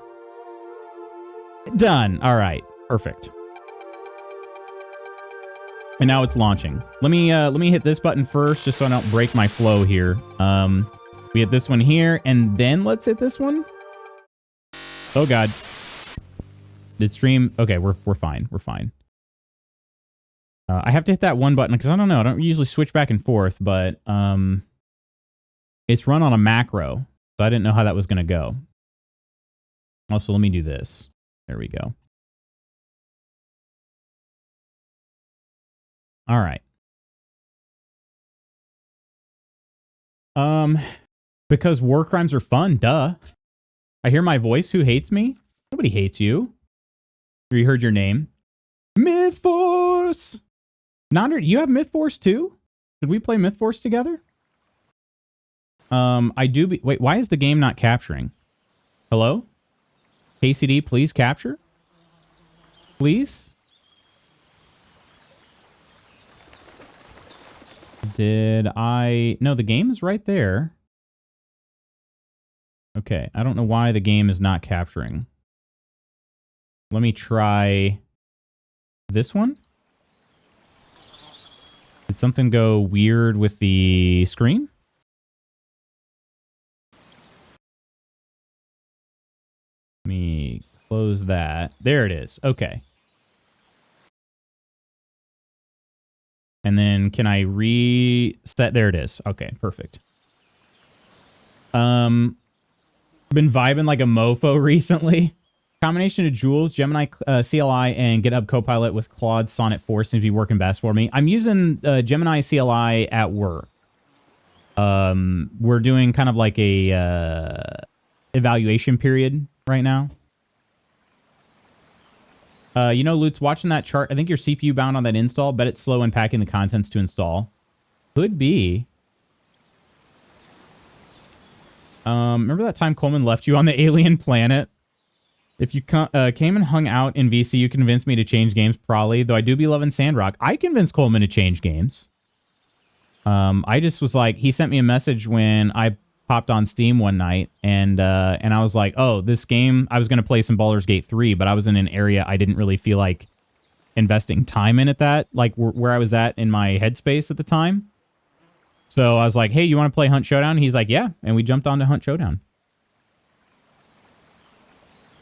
Done. All right. Perfect. And now it's launching. Let me hit this button first, just so I don't break my flow here. We hit this one here, and then let's hit this one. Oh God. Did stream? Okay, we're fine. We're fine. I have to hit that one button because I don't know. I don't usually switch back and forth, but it's run on a macro, so I didn't know how that was going to go. Also, let me do this. There we go. All right. Because war crimes are fun, duh. I hear my voice. Who hates me? Nobody hates you. You heard your name. Myth Force. Nonder, you have Myth Force too? Should we play Myth Force together? I do. Wait, why is the game not capturing? Hello? KCD, please capture. Please. Did I? No, the game is right there. Okay, I don't know why the game is not capturing. Let me try this one. Did something go weird with the screen? Let me close that. There it is. Okay. And then can I reset? There it is. Okay, perfect. Been vibing like a mofo recently. Combination of Jules, Gemini CLI, and GitHub Copilot with Claude Sonnet 4 seems to be working best for me. I'm using Gemini CLI at work. We're doing kind of like a evaluation period right now. You know, Lutz, watching that chart, I think you're CPU bound on that install. Bet it's slow unpacking the contents to install. Could be. Remember that time Coleman left you on the alien planet? If you came and hung out in VC, you convinced me to change games, probably. Though I do be loving Sandrock. I convinced Coleman to change games. I just was like, he sent me a message when I popped on Steam one night, and I was like, oh, this game, I was going to play some Baldur's Gate 3, but I was in an area I didn't really feel like investing time in at that, like where I was at in my headspace at the time. So I was like, hey, you want to play Hunt Showdown? He's like, yeah. And we jumped on to Hunt Showdown.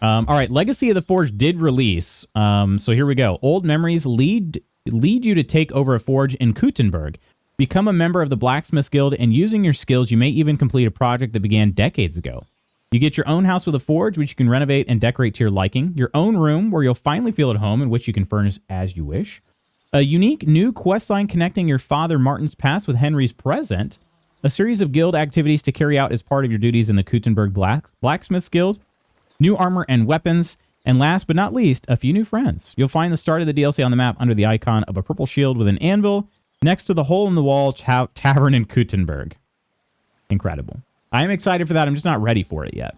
All right, Legacy of the Forge did release. So here we go. Old memories lead you to take over a forge in Kuttenberg. Become a member of the Blacksmiths Guild, and using your skills, you may even complete a project that began decades ago. You get your own house with a forge, which you can renovate and decorate to your liking. Your own room, where you'll finally feel at home, in which you can furnish as you wish. A unique new questline connecting your father Martin's past with Henry's present. A series of guild activities to carry out as part of your duties in the Kuttenberg Blacksmiths Guild. New armor and weapons. And last but not least, a few new friends. You'll find the start of the DLC on the map under the icon of a purple shield with an anvil next to the hole-in-the-wall tavern in Kuttenberg. Incredible. I am excited for that. I'm just not ready for it yet.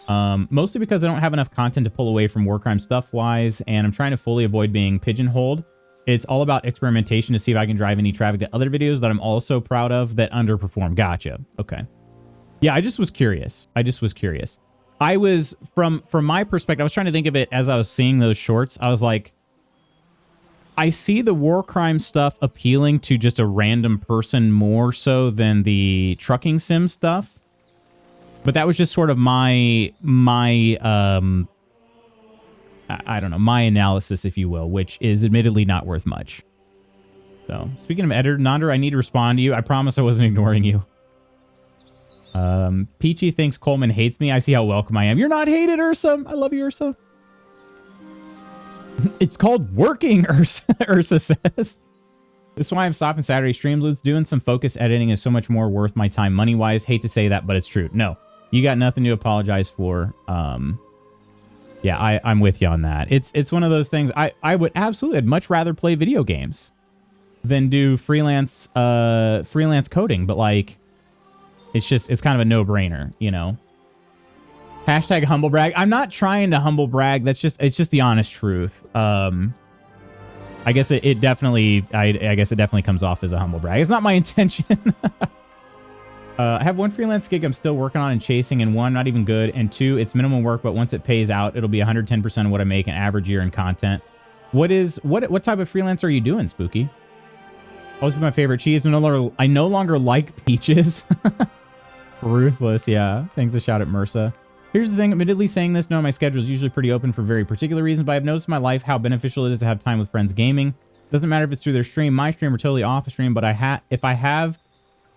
Mostly because I don't have enough content to pull away from Warcrime stuff-wise, and I'm trying to fully avoid being pigeonholed. It's all about experimentation to see if I can drive any traffic to other videos that I'm also proud of that underperform. Gotcha. Okay. Yeah, I just was curious. I was, from my perspective, I was trying to think of it as I was seeing those shorts. I was like, I see the Warcrime stuff appealing to just a random person more so than the trucking sim stuff. But that was just sort of my I don't know, my analysis, if you will, which is admittedly not worth much. So, speaking of editor, Nonder, I need to respond to you. I promise I wasn't ignoring you. Peachy thinks Coleman hates me. I see how welcome I am. You're not hated, Ursa. I love you, Ursa. It's called working, Ursa says. This is why I'm stopping Saturday streams. Doing some focus editing is so much more worth my time money-wise. Hate to say that, but it's true. No, you got nothing to apologize for. Yeah, I'm with you on that. It's one of those things. I would absolutely, I'd much rather play video games than do freelance coding, but like, it's kind of a no-brainer, you know? Hashtag humble brag. I'm not trying to humble brag. It's just the honest truth. I guess it definitely, I guess it definitely comes off as a humble brag. It's not my intention. I have one freelance gig I'm still working on and chasing, and one, not even good, and two, it's minimum work, but once it pays out, it'll be 110% of what I make an average year in content. What type of freelance are you doing, Spooky? Always been my favorite cheese. I no longer like peaches. Ruthless, yeah. Thanks a shout at MRSA. Here's the thing, admittedly saying this, no, my schedule is usually pretty open for very particular reasons, but I've noticed in my life how beneficial it is to have time with friends gaming. Doesn't matter if it's through their stream, my stream, or totally off a stream, but if I have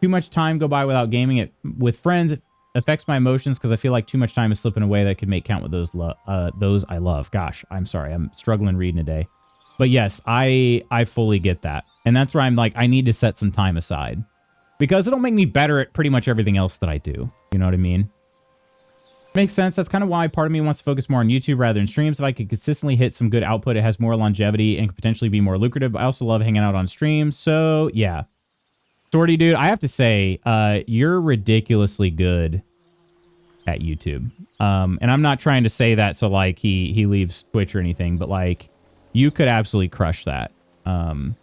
too much time go by without gaming it with friends, it affects my emotions because I feel like too much time is slipping away that could make count with those I love. Gosh, I'm sorry. I'm struggling reading today. But yes, I fully get that. And that's where I'm like, I need to set some time aside because it'll make me better at pretty much everything else that I do. You know what I mean? Makes sense. That's kind of why part of me wants to focus more on YouTube rather than streams. If I could consistently hit some good output, it has more longevity and could potentially be more lucrative. I also love hanging out on streams. So yeah. Sorty, dude, I have to say, you're ridiculously good at YouTube. And I'm not trying to say that so like he leaves Twitch or anything, but like you could absolutely crush that. I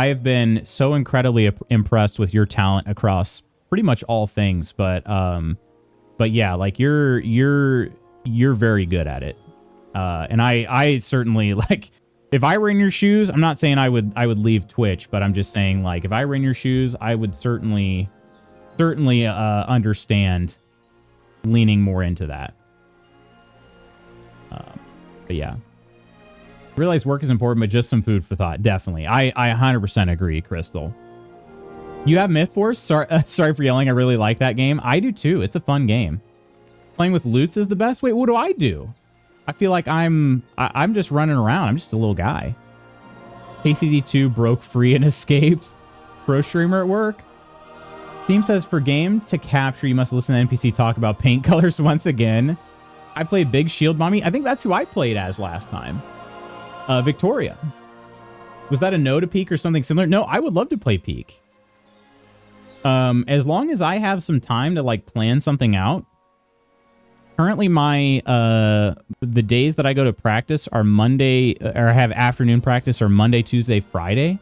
have been so incredibly impressed with your talent across pretty much all things, but yeah, like you're very good at it. And I certainly like, if I were in your shoes, I'm not saying I would leave Twitch, but I'm just saying like, if I were in your shoes, I would certainly understand leaning more into that. But yeah, realize work is important, but just some food for thought. Definitely. I 100% agree, Crystal. You have Myth Force? Sorry for yelling. I really like that game. I do too. It's a fun game. Playing with loots is the best. Wait, what do I do? I feel like I'm just running around. I'm just a little guy. KCD2 broke free and escaped. Pro streamer at work. Steam says for game to capture, you must listen to NPC talk about paint colors once again. I played Big Shield Mommy. I think that's who I played as last time. Victoria. Was that a no to Peak or something similar? No, I would love to play Peak. As long as I have some time to like plan something out. Currently my the days that I go to practice are Monday, or I have afternoon practice, are Monday, Tuesday, Friday.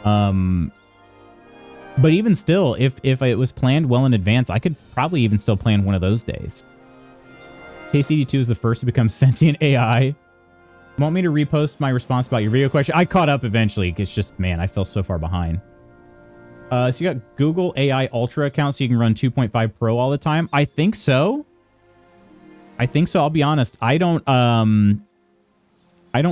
But even still, if it was planned well in advance, I could probably even still plan one of those days. KCD2 is the first to become sentient AI. Want me to repost my response about your video question? I caught up eventually. It's just, man, I fell so far behind. So you got Google AI Ultra account so you can run 2.5 Pro all the time. I think so. I'll be honest. I don't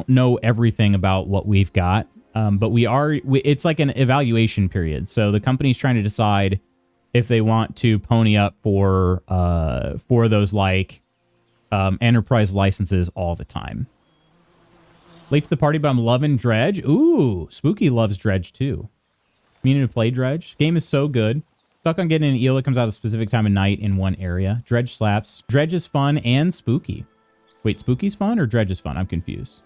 know everything about what we've got. But it's like an evaluation period. So the company's trying to decide if they want to pony up for those like enterprise licenses all the time. Late to the party, but I'm loving Dredge. Ooh, Spooky loves Dredge too. Meaning to play Dredge. Game is so good. Stuck on getting an eel that comes out at a specific time of night in one area. Dredge slaps. Dredge is fun and spooky. Wait, Spooky's fun or Dredge is fun? I'm confused.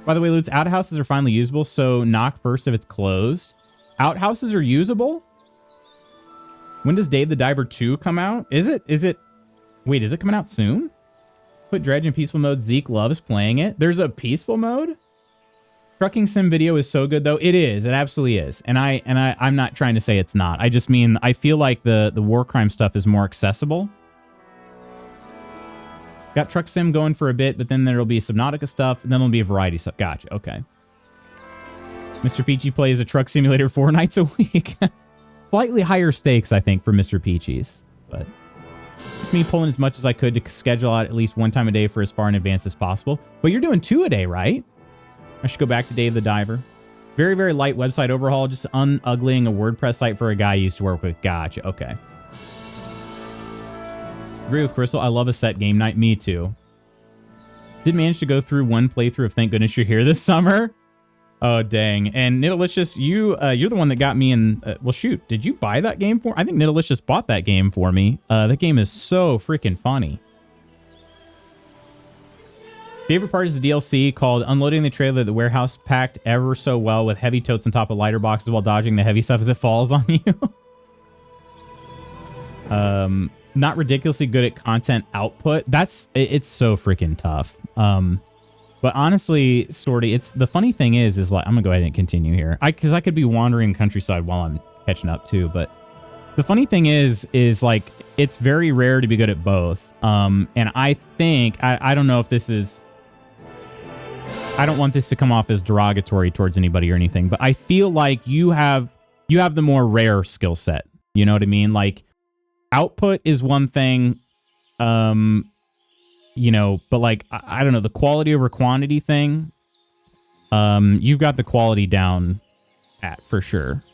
By the way, Lutz, outhouses are finally usable, so knock first if it's closed. Outhouses are usable? When does Dave the Diver 2 come out? Wait, is it coming out soon? Put Dredge in peaceful mode. Zeke loves playing it. There's a peaceful mode? Trucking sim video is so good, though. It is. It absolutely is. And I'm not trying to say it's not. I just mean I feel like the war crime stuff is more accessible. Got truck sim going for a bit, but then there'll be Subnautica stuff, and then there'll be a variety stuff. Gotcha. Okay. Mr. Peachy plays a truck simulator 4 nights a week. Slightly higher stakes, I think, for Mr. Peachy's, but just me pulling as much as I could to schedule out at least one time a day for as far in advance as possible. But you're doing 2 a day, right? I should go back to Dave the Diver. Very, very light website overhaul. Just unuglying a WordPress site for a guy I used to work with. Gotcha. Okay. Agree with Crystal. I love a set game night. Me too. Did manage to go through one playthrough of Thank Goodness You're Here this summer. Oh, dang. And Nidalicious, you're the one that got me in... well, shoot. Did you buy that game for... I think Nidalicious bought that game for me. That game is so freaking funny. Favorite part is the DLC called Unloading the Trailer. The warehouse packed ever so well with heavy totes on top of lighter boxes while dodging the heavy stuff as it falls on you. Not ridiculously good at content output. It's so freaking tough. But honestly, Sorty, the funny thing is like, I'm gonna go ahead and continue here. Because I could be wandering countryside while I'm catching up too. But the funny thing is like, it's very rare to be good at both. And I think, I don't know if this is, I don't want this to come off as derogatory towards anybody or anything, but I feel like you have the more rare skill set. You know what I mean? Like, output is one thing, you know, but like, I don't know, the quality over quantity thing, you've got the quality down at for sure.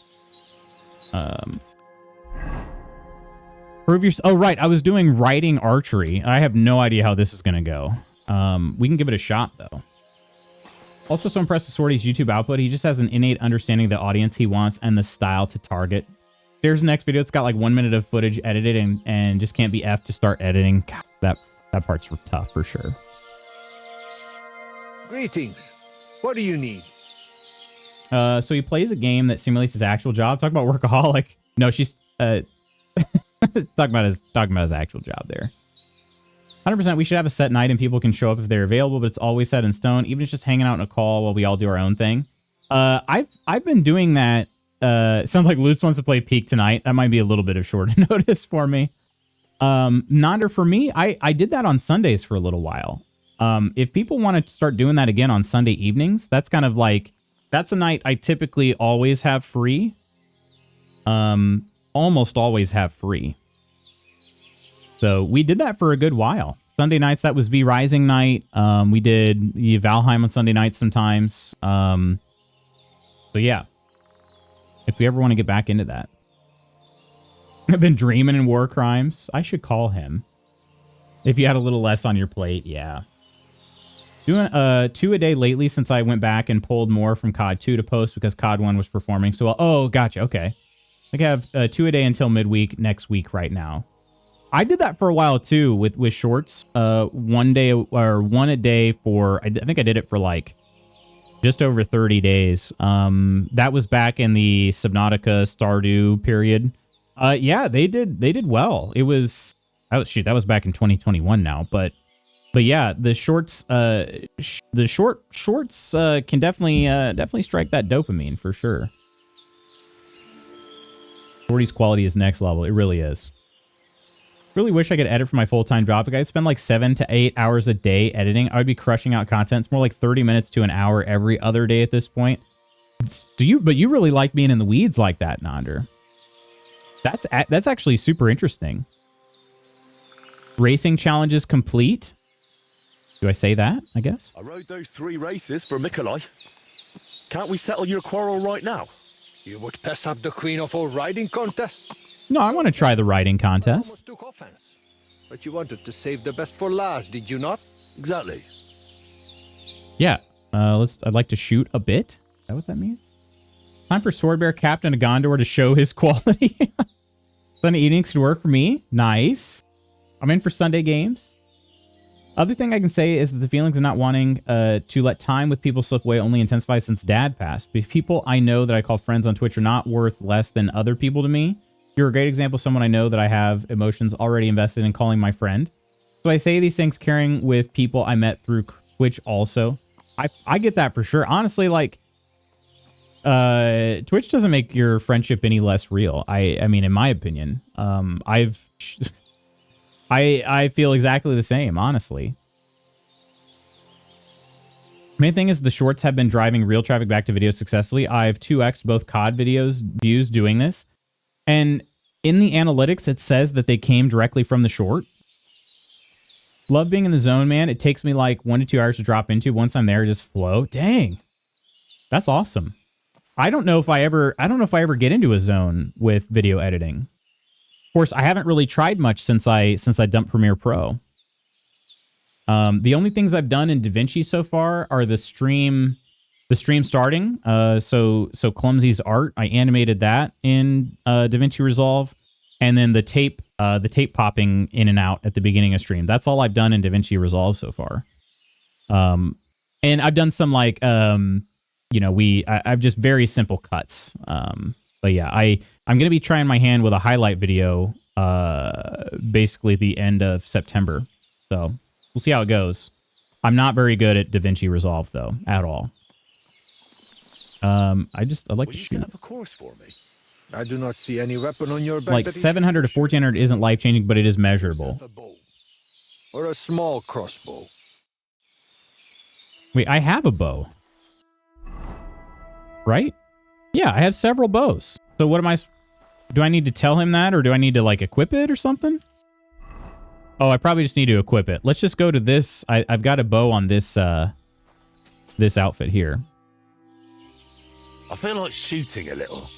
Prove your... Oh, right. I was doing writing archery. I have no idea how this is going to go. We can give it a shot, though. Also, so impressed with Sorty's YouTube output. He just has an innate understanding of the audience he wants and the style to target. There's the next video. It's got like 1 minute of footage edited and just can't be effed to start editing. God, that part's tough for sure. Greetings. What do you need? So he plays a game that simulates his actual job. Talk about workaholic. No, she's talking about his actual job there. 100%. We should have a set night and people can show up if they're available, but it's always set in stone. Even if it's just hanging out in a call while we all do our own thing. I've been doing that. Sounds like Lutz wants to play Peak tonight. That might be a little bit of short notice for me. Nonder, for me, I did that on Sundays for a little while. If people want to start doing that again on Sunday evenings, that's kind of like, that's a night I typically always have free. Almost always have free. So we did that for a good while. Sunday nights, that was V Rising night. We did Valheim on Sunday nights sometimes. So yeah, if we ever want to get back into that. I've been dreaming in war crimes. I should call him. If you had a little less on your plate, yeah. Doing 2 a day lately since I went back and pulled more from COD 2 to post because COD 1 was performing so well. Oh, gotcha. Okay. I have 2 a day until midweek next week right now. I did that for a while too with shorts. 1 day or 1 a day for, I think I did it for like just over 30 days. That was back in the Subnautica Stardew period. Yeah, they did well. It was, oh shoot, that was back in 2021 now, but yeah, the shorts can definitely strike that dopamine for sure. Shorty's quality is next level. It really is. Really wish I could edit for my full-time job. If I spend like 7 to 8 hours a day editing, I would be crushing out content. It's more like 30 minutes to an hour every other day at this point. But you really like being in the weeds like that, Nander. That's actually super interesting. Racing challenges complete. Do I say that, I guess? I rode those 3 races for Mikolai. Can't we settle your quarrel right now? You would pass up the queen of all riding contests? No, I want to try the riding contest. Almost took offense. But you wanted to save the best for last, did you not? Exactly. Yeah. I'd like to shoot a bit. Is that what that means? Time for Swordbear Captain of Gondor to show his quality. Sunday evenings could work for me. Nice. I'm in for Sunday games. Other thing I can say is that the feelings of not wanting to let time with people slip away only intensifies since Dad passed. But people I know that I call friends on Twitch are not worth less than other people to me. You're a great example of someone I know that I have emotions already invested in calling my friend. So I say these things caring with people I met through Twitch also. I get that for sure. Honestly, like, Twitch doesn't make your friendship any less real. I mean, in my opinion, I feel exactly the same, honestly. Main thing is the shorts have been driving real traffic back to videos successfully. I've 2x'd both COD videos views doing this. And in the analytics, it says that they came directly from the short. Love being in the zone, man. It takes me like 1 to 2 hours to drop into. Once I'm there, just flow. Dang. That's awesome. I don't know if I ever get into a zone with video editing. Of course, I haven't really tried much since I dumped Premiere Pro. The only things I've done in DaVinci so far are the stream starting. So Clumsy's art, I animated that in DaVinci Resolve, and then the tape popping in and out at the beginning of stream. That's all I've done in DaVinci Resolve so far. And I've done some like I've just very simple cuts. But yeah, I'm gonna be trying my hand with a highlight video basically the end of September. So we'll see how it goes. I'm not very good at DaVinci Resolve though, at all. I'd like to shoot. Set up a course for me? I do not see any weapon on your back. Like 700 to 1400 isn't life changing, but it is measurable. A bow. Or a small crossbow. Wait, I have a bow. Right? Yeah, I have several bows. So what am I... Do I need to tell him that, or do I need to, like, equip it or something? Oh, I probably just need to equip it. Let's just go to this. I've got a bow on this, this outfit here. I feel like shooting a little.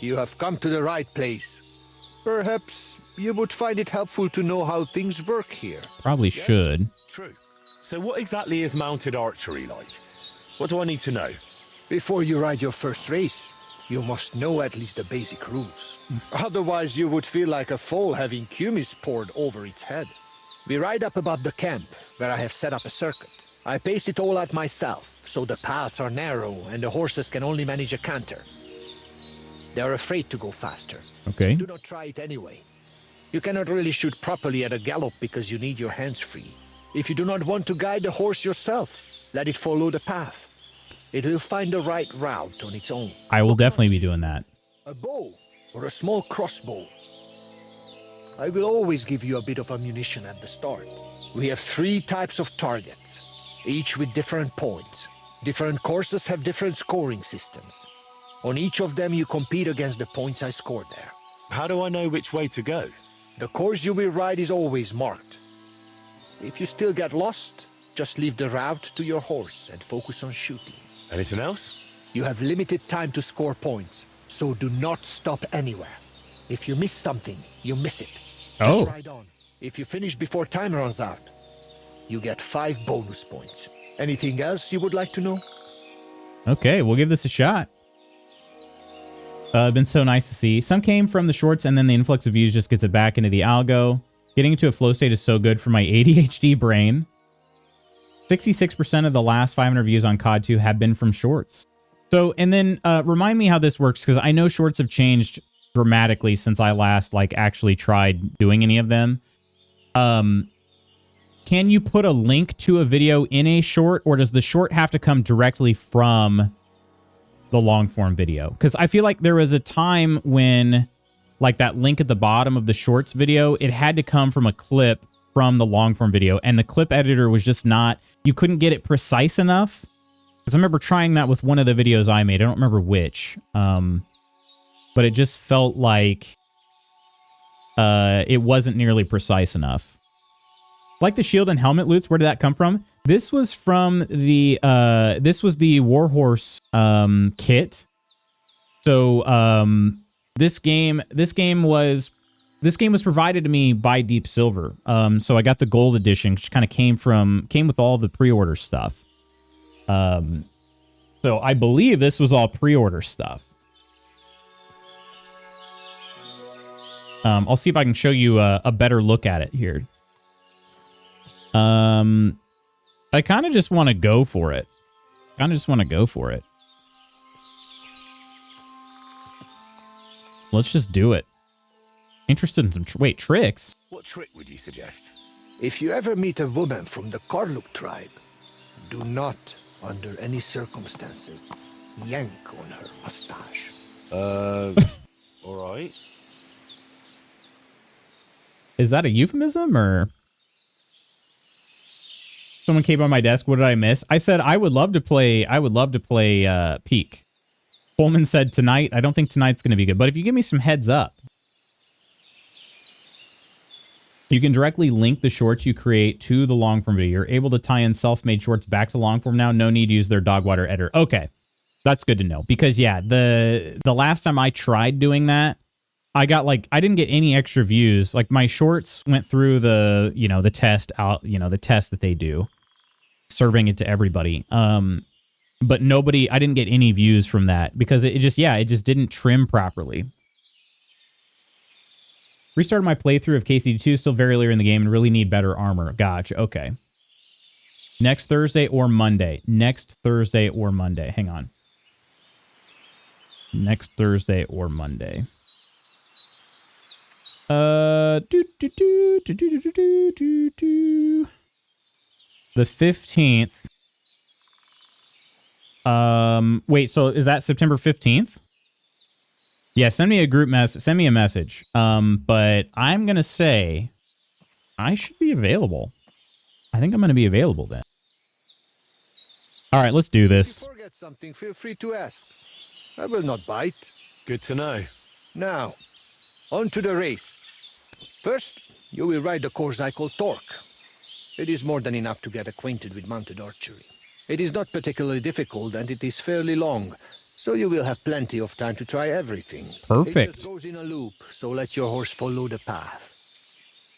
You have come to the right place. Perhaps you would find it helpful to know how things work here. Probably should. True. So what exactly is mounted archery like? What do I need to know? Before you ride your first race, you must know at least the basic rules. Otherwise, you would feel like a foal having kumis poured over its head. We ride up above the camp, where I have set up a circuit. I paced it all out myself, so the paths are narrow and the horses can only manage a canter. They are afraid to go faster. Okay. Do not try it anyway. You cannot really shoot properly at a gallop because you need your hands free. If you do not want to guide the horse yourself, let it follow the path. It will find the right route on its own. I will definitely be doing that. A bow or a small crossbow. I will always give you a bit of ammunition at the start. We have 3 types of targets, each with different points. Different courses have different scoring systems. On each of them, you compete against the points I scored there. How do I know which way to go? The course you will ride is always marked. If you still get lost, just leave the route to your horse and focus on shooting. Anything else? You have limited time to score points, so do not stop anywhere. If you miss something, you miss it. Just ride on. If you finish before time runs out, you get 5 bonus points. Anything else you would like to know? Okay, we'll give this a shot. Been so nice to see. Some came from the shorts, and then the influx of views just gets it back into the algo. Getting into a flow state is so good for my ADHD brain. 66% of the last 500 views on COD 2 have been from shorts. So, and then remind me how this works, because I know shorts have changed dramatically since I last actually tried doing any of them. Can you put a link to a video in a short, or does the short have to come directly from the long form video? Because I feel like there was a time when like that link at the bottom of the shorts video, it had to come from a clip from the long form video. And the clip editor was just not, you couldn't get it precise enough. Because I remember trying that with one of the videos I made. I don't remember which. But it just felt like it wasn't nearly precise enough. Like the shield and helmet loots, where did that come from? This was from the this was the Warhorse kit. So this game was provided to me by Deep Silver. So I got the gold edition, which kind of came with all the pre-order stuff. So I believe this was all pre-order stuff. I'll see if I can show you a better look at it here. I kind of just want to go for it. Let's just do it. Interested in some tricks? What trick would you suggest? If you ever meet a woman from the Karluk tribe, do not, under any circumstances, yank on her mustache. All right. Is that a euphemism or? Someone came on my desk. What did I miss? I said I would love to play. Peak. Coleman said tonight. I don't think tonight's going to be good, but if you give me some heads up, you can directly link the shorts you create to the long form video. You're able to tie in self-made shorts back to long form now. No need to use their Dogwater editor. Okay, that's good to know because yeah, the last time I tried doing that, I didn't get any extra views. Like my shorts went through the test that they do, serving it to everybody. But I didn't get any views from that because it just didn't trim properly. Restarted my playthrough of KCD2, still very early in the game and really need better armor. Gotcha. Okay. Next Thursday or Monday. Hang on. Next Thursday or Monday. The 15th. Wait, so is that September 15th? Yeah, send me a message. But I'm going to say I should be available. I think I'm going to be available then. All right, let's do this. If you forget something, feel free to ask. I will not bite. Good to know. Now, on to the race. First, you will ride the course I call Torque. It is more than enough to get acquainted with mounted archery. It is not particularly difficult and it is fairly long, so you will have plenty of time to try everything. Perfect. It just goes in a loop, so let your horse follow the path.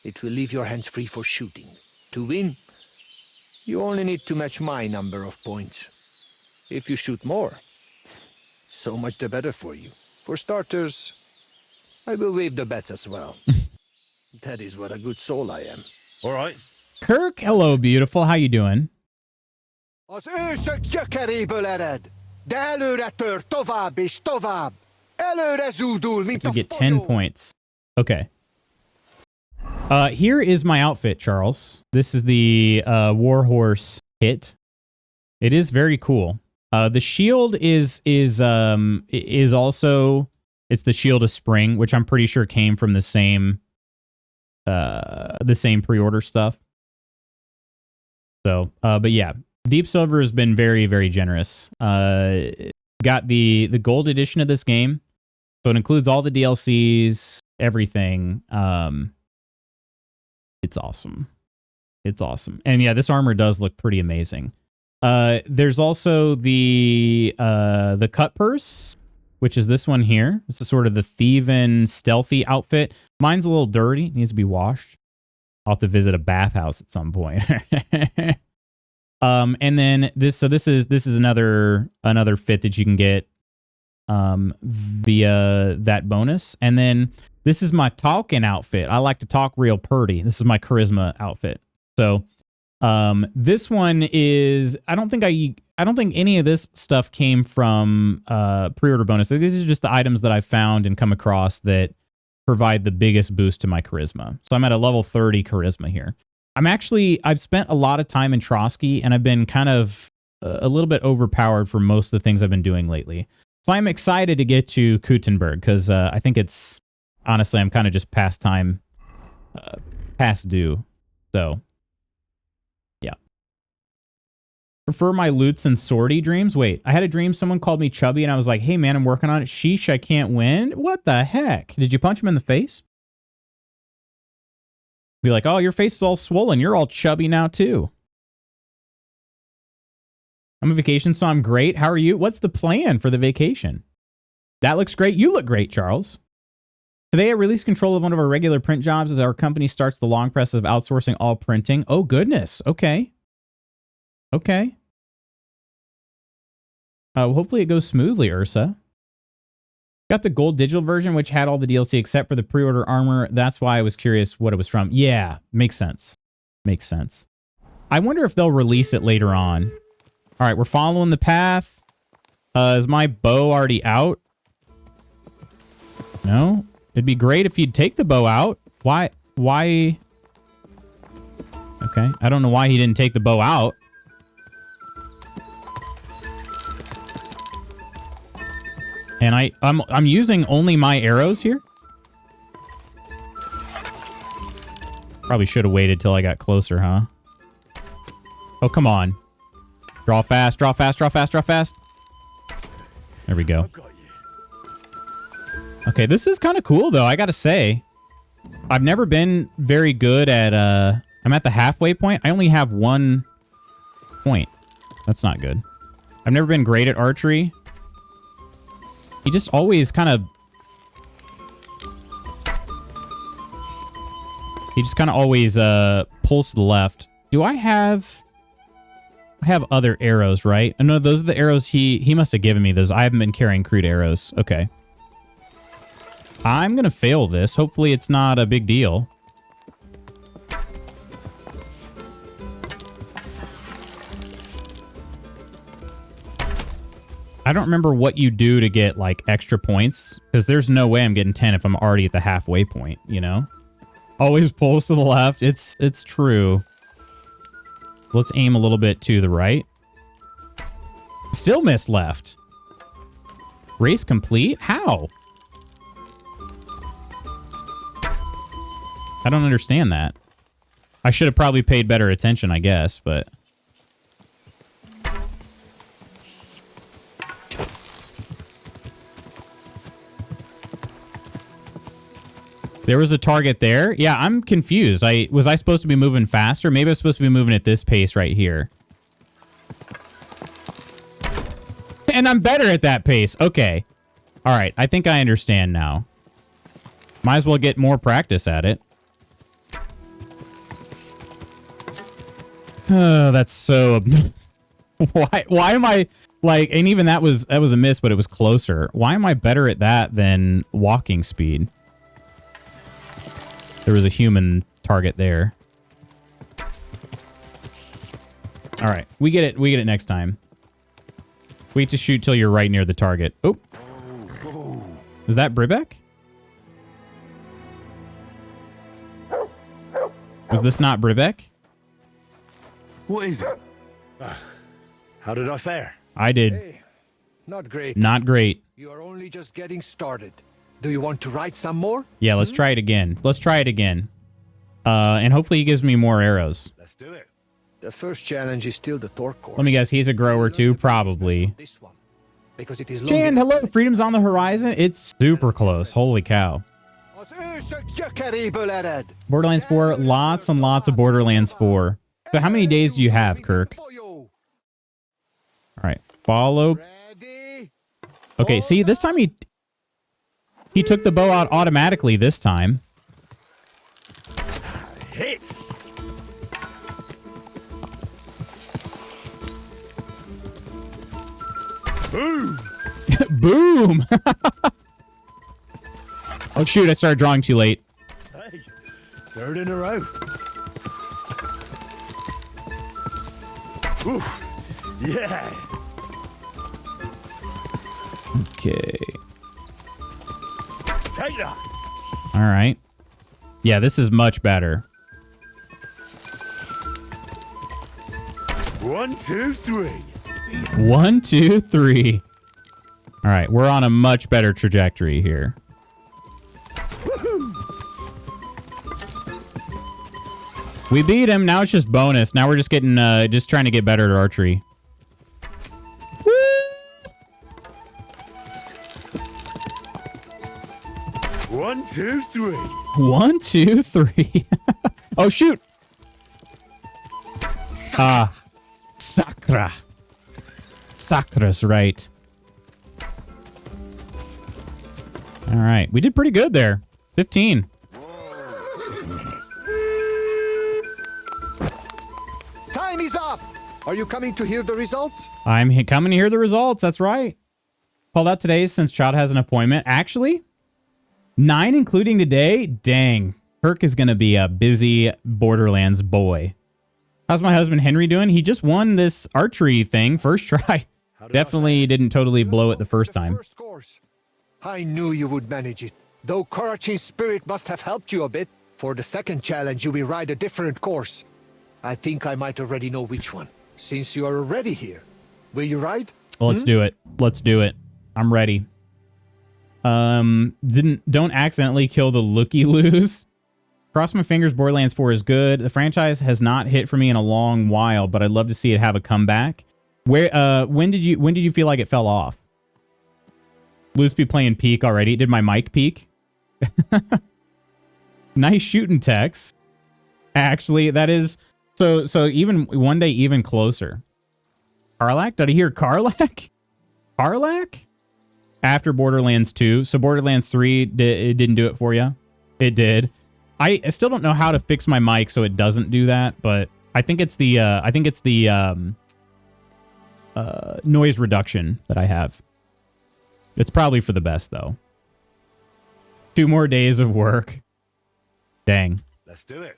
It will leave your hands free for shooting. To win, you only need to match my number of points. If you shoot more, so much the better for you. For starters, I will waive the bets as well. That is what a good soul I am. All right. Kirk, hello, beautiful. How you doing? Az ősök gyökeréből ered, de előre tör tovább és tovább. Előre zúdul, mint To a get 10 folyó. points. Okay. Here is my outfit, Charles. This is the Warhorse kit. It is very cool. The shield is also, it's the Shield of Spring, which I'm pretty sure came from the same pre-order stuff. So, but yeah, Deep Silver has been very, very generous. Got the gold edition of this game, so it includes all the DLCs, everything. It's awesome. It's awesome, and yeah, this armor does look pretty amazing. There's also the cut purse, which is this one here. This is sort of the thieving, stealthy outfit. Mine's a little dirty, needs to be washed. I'll have to visit a bathhouse at some point. And then this is another fit that you can get via that bonus. And then this is my talking outfit. I like to talk real purty. This is my charisma outfit. So this one is, I don't think any of this stuff came from pre-order bonus. These are just the items that I found and come across that provide the biggest boost to my charisma. So I'm at a level 30 charisma here. I've spent a lot of time in Trotsky, and I've been kind of a little bit overpowered for most of the things I've been doing lately. So I'm excited to get to Kuttenberg because I think it's honestly, I'm kind of just past time, past due. So, yeah. Prefer my loots and sortie dreams? Wait, I had a dream someone called me chubby and I was like, hey man, I'm working on it. Sheesh, I can't win. What the heck? Did you punch him in the face? Be like, oh, your face is all swollen. You're all chubby now too. I'm on vacation, so I'm great. How are you? What's the plan for the vacation? That looks great. You look great, Charles. Today, I released control of one of our regular print jobs as our company starts the long process of outsourcing all printing. Oh, goodness. Okay. Okay. Hopefully it goes smoothly, Ursa. Got the gold digital version, which had all the DLC except for the pre-order armor. That's why I was curious what it was from. Yeah, makes sense. Makes sense. I wonder if they'll release it later on. All right, we're following the path. Is my bow already out? No? It'd be great if you'd take the bow out. Why? Okay, I don't know why he didn't take the bow out. And I'm using only my arrows here. Probably should have waited till I got closer, huh? Oh, come on. Draw fast, draw fast, draw fast, draw fast. There we go. Okay, this is kind of cool, though, I gotta say. I've never been very good at, I'm at the halfway point. I only have 1 point. That's not good. I've never been great at archery. He just always kind of... He just kind of always pulls to the left. Do I have... I have other arrows, right? No, those are the arrows he must have given me those. I haven't been carrying crude arrows. Okay. I'm going to fail this. Hopefully it's not a big deal. I don't remember what you do to get, like, extra points, because there's no way I'm getting 10 if I'm already at the halfway point, you know? Always pulls to the left. It's true. Let's aim a little bit to the right. Still missed left. Race complete? How? I don't understand that. I should have probably paid better attention, I guess, but... There was a target there. Yeah, I'm confused. Was I supposed to be moving faster? Maybe I was supposed to be moving at this pace right here. And I'm better at that pace. Okay. All right. I think I understand now. Might as well get more practice at it. Oh, that's so... Why am I... Like, and even that was a miss, but it was closer. Why am I better at that than walking speed? There was a human target there. All right, we get it. We get it next time. Wait to shoot till you're right near the target. Oh, is that Bribeck? Was this not Bribeck? What is it? How did I fare? I did. Hey, not great. Not great. You are only just getting started. Do you want to write some more? Yeah, let's try it again. Let's try it again. And hopefully he gives me more arrows. Let's do it. The first challenge is still the torque course. Let me guess, he's a grower too? Probably. This one, because it is Jan, hello. Freedom's on the horizon. It's super close. Holy cow. Borderlands 4, lots and lots of Borderlands 4. So how many days do you have, Kirk? All right, follow. Okay, see, this time he took the bow out automatically this time. Hit! Boom! Boom! Oh shoot, I started drawing too late. Hey, third in a row. Ooh, yeah! Okay. Take that! All right. Yeah, this is much better. 1, 2, 3. 1, 2, 3. All right, we're on a much better trajectory here. We beat him. Now it's just bonus. Now we're just getting, just trying to get better at archery. Woo! 1, 2, 3. 1, 2, 3. Oh, shoot. Ah. Sakra. Sakra's right. All right. We did pretty good there. 15. Time is up! Are you coming to hear the results? I'm coming to hear the results. That's right. Called out today since Chad has an appointment. Actually, 9 including today. Dang. Kirk is going to be a busy Borderlands boy. How's my husband Henry doing? He just won this archery thing first try. Definitely didn't totally blow it the first time. I knew you would manage it. Though Korachin's spirit must have helped you a bit. For the second challenge, you will ride a different course. I think I might already know which one. Since you are already here, will you ride? Well, let's do it. Let's do it. I'm ready. Don't accidentally kill the looky-loos. Cross my fingers, Borderlands 4 is good. The franchise has not hit for me in a long while, but I'd love to see it have a comeback. When did you feel like it fell off? Loose be playing peak already. Did my mic peak? Nice shooting, Tex. Actually, that is so even one day even closer. Karlak? Did I hear Karlak? Karlak? After Borderlands 2. So Borderlands 3 it didn't do it for you? It did. I still don't know how to fix my mic so it doesn't do that, but I think it's the noise reduction that I have. It's probably for the best though. 2 more days of work. Dang. Let's do it.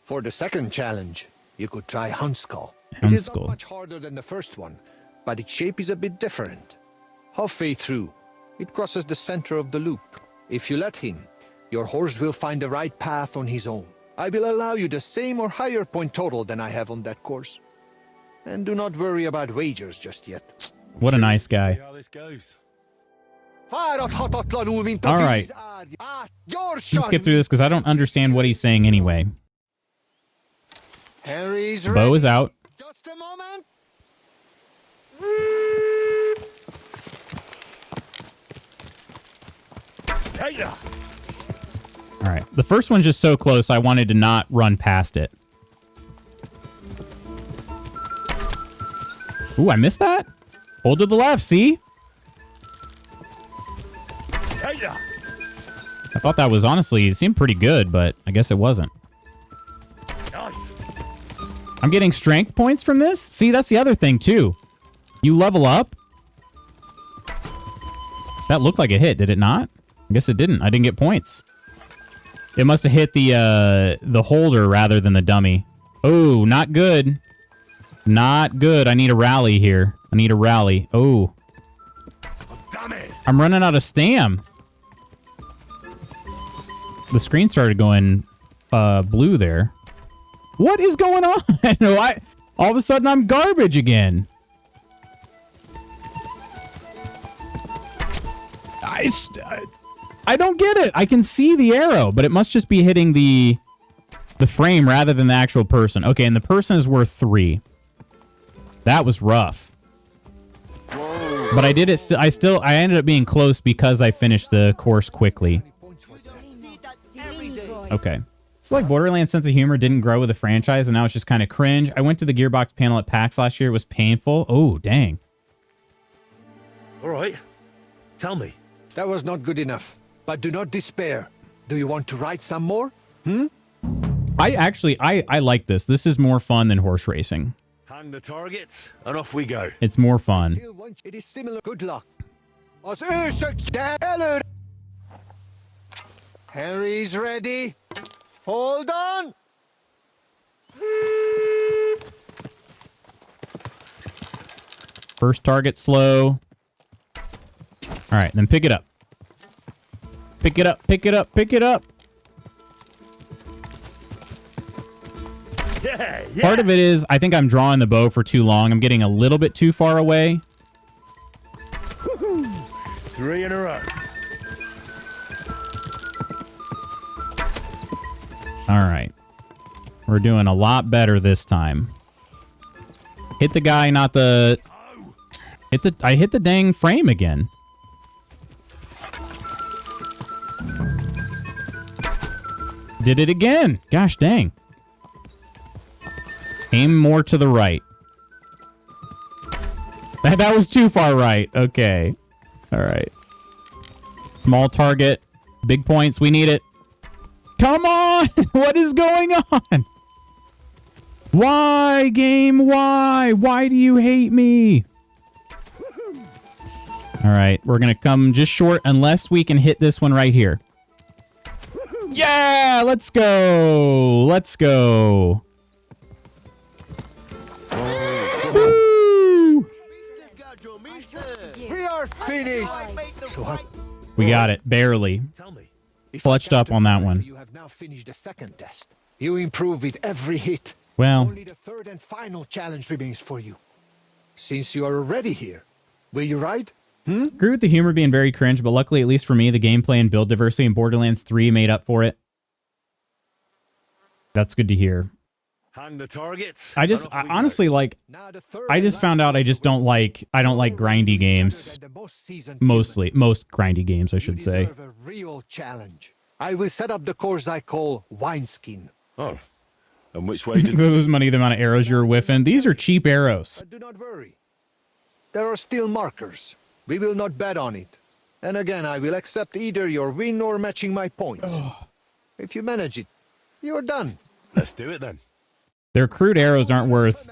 For the second challenge, you could try Huntskull. It is Huntskull. not much harder than the first one, but its shape is a bit different. Halfway through, it crosses the center of the loop. If you let him, your horse will find the right path on his own. I will allow you the same or higher point total than I have on that course. And do not worry about wagers just yet. What a nice See guy. how this goes. All right. Let's skip through this because I don't understand what he's saying anyway. Henry's Bow ready. is out. Just a moment. Take that. All right. The first one's just so close, I wanted to not run past it. Ooh, I missed that? Hold to the left, see? Take that. I thought that was honestly, it seemed pretty good, but I guess it wasn't. Nice. I'm getting strength points from this? See, that's the other thing, too. You level up. That looked like it hit, did it not? I guess it didn't. I didn't get points. It must have hit the holder rather than the dummy. Oh, not good. Not good. I need a rally here. I need a rally. Oh. Damn it. I'm running out of stam. The screen started going blue there. What is going on? All of a sudden I'm garbage again. I don't get it. I can see the arrow, but it must just be hitting the frame rather than the actual person. Okay, and the person is worth 3. That was rough. Whoa. But I did it. I ended up being close because I finished the course quickly. Okay. I feel like Borderlands' sense of humor didn't grow with the franchise, and now it's just kind of cringe. I went to the Gearbox panel at PAX last year. It was painful. Oh, dang. All right. Tell me. That was not good enough. But do not despair. Do you want to write some more? I like this. This is more fun than horse racing. Hang the targets, and off we go. It's more fun. Still want it is similar. Good luck. Henry's ready. Hold on. First target slow. All right, then pick it up. Pick it up, pick it up, pick it up. Yeah, yeah. Part of it is I think I'm drawing the bow for too long. I'm getting a little bit too far away. 3 in a row. All right. We're doing a lot better this time. Hit the guy, not the... I hit the dang frame again. Did it again. Gosh dang. Aim more to the right. That was too far right. Okay. All right. Small target. Big points. We need it. Come on. What is going on? Why, game? Why? Why do you hate me? All right. We're going to come just short unless we can hit this one right here. Yeah. Let's go. Let's go. Woo! We are finished. So what? We got it. Barely. Tell me. Clutched up on that one. You have now finished the second test. You improve with every hit. Well, Only the third and final challenge remains for you. Since you are already here, will you ride? agree with the humor being very cringe, but luckily, at least for me, the gameplay and build diversity in Borderlands 3 made up for it. That's good to hear. Hang the targets. I honestly like. Now the third I and just last found out I challenge just don't awaits. like. I don't like grindy games. Better than the most seasoned Most grindy games, I You should say. deserve a real challenge. I will set up the course I call Wineskin. Oh. And which way does... Lose money the amount of arrows you're whiffing. These are cheap arrows. But do not worry. There are still markers. We will not bet on it. And again, I will accept either your win or matching my points. If you manage it, you're done. Let's do it then. Their crude arrows aren't worth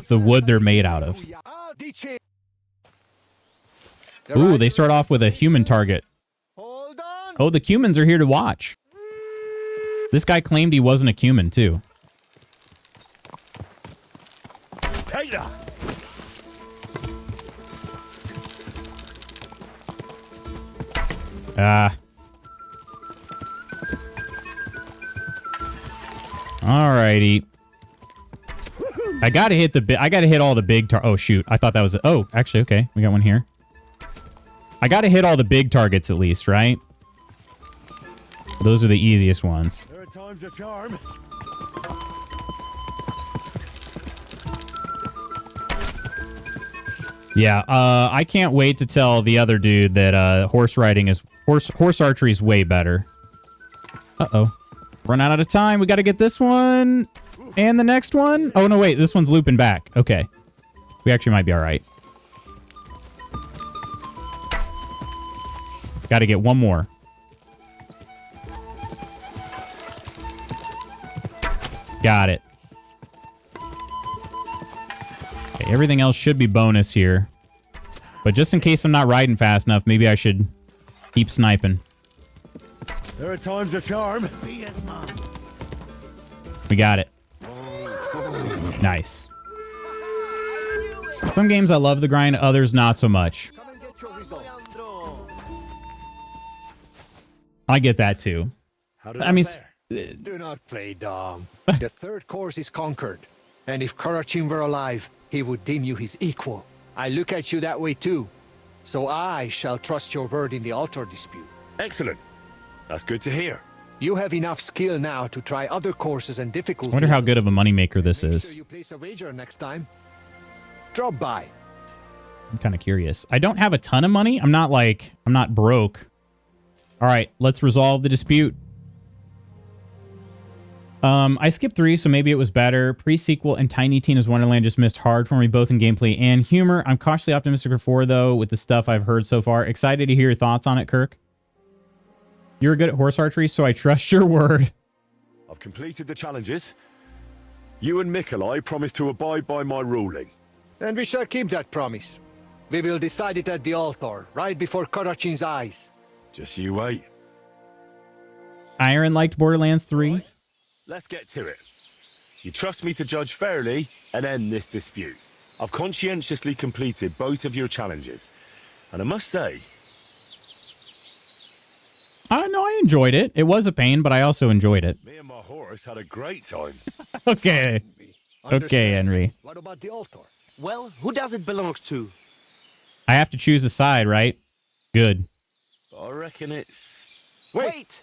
the wood they're made out of. Ooh, they start off with a human target. Hold on. Oh, the humans are here to watch. This guy claimed he wasn't a human, too. Take that. Alrighty. I gotta hit all the big oh shoot. I thought that was oh, actually, okay. We got one here. I gotta hit all the big targets at least, right? Those are the easiest ones. Third time's a charm. Yeah, I can't wait to tell the other dude that horse archery is way better. Uh-oh. Run out of time. We got to get this one and the next one. Oh, no, wait. This one's looping back. Okay. We actually might be all right. Got to get one more. Got it. Okay, everything else should be bonus here. But just in case I'm not riding fast enough, maybe I should keep sniping. Third time's a charm. We got it. Nice. Some games I love the grind, others not so much. Come and get your result. I get that too. How did I mean, fare? Do not play dumb. The third course is conquered. And if Karachin were alive, he would deem you his equal. I look at you that way too. So I shall trust your word in the altar dispute. Excellent. That's good to hear. You have enough skill now to try other courses and I difficulty. wonder how good of a moneymaker this Make is. sure you place a wager next time. Drop by. I'm kind of curious. I don't have a ton of money. I'm not broke. All right, let's resolve the dispute. I skipped 3, so maybe it was better. Pre-sequel and Tiny Tina's Wonderland just missed hard for me, both in gameplay and humor. I'm cautiously optimistic for 4, though, with the stuff I've heard so far. Excited to hear your thoughts on it, Kirk. You're good at horse archery, so I trust your word. I've completed the challenges. You and Mikolai promised to abide by my ruling. And we shall keep that promise. We will decide it at the altar, right before Karachin's eyes. Just you wait. Iron liked Borderlands 3. Let's get to it. You trust me to judge fairly and end this dispute. I've conscientiously completed both of your challenges. And I must say... No, I enjoyed it. It was a pain, but I also enjoyed it. me and my horse had a great time. Okay. Okay, Understand. Henry. What about the altar? Well, who does it belong to? I have to choose a side, right? Good. I reckon it's... Wait!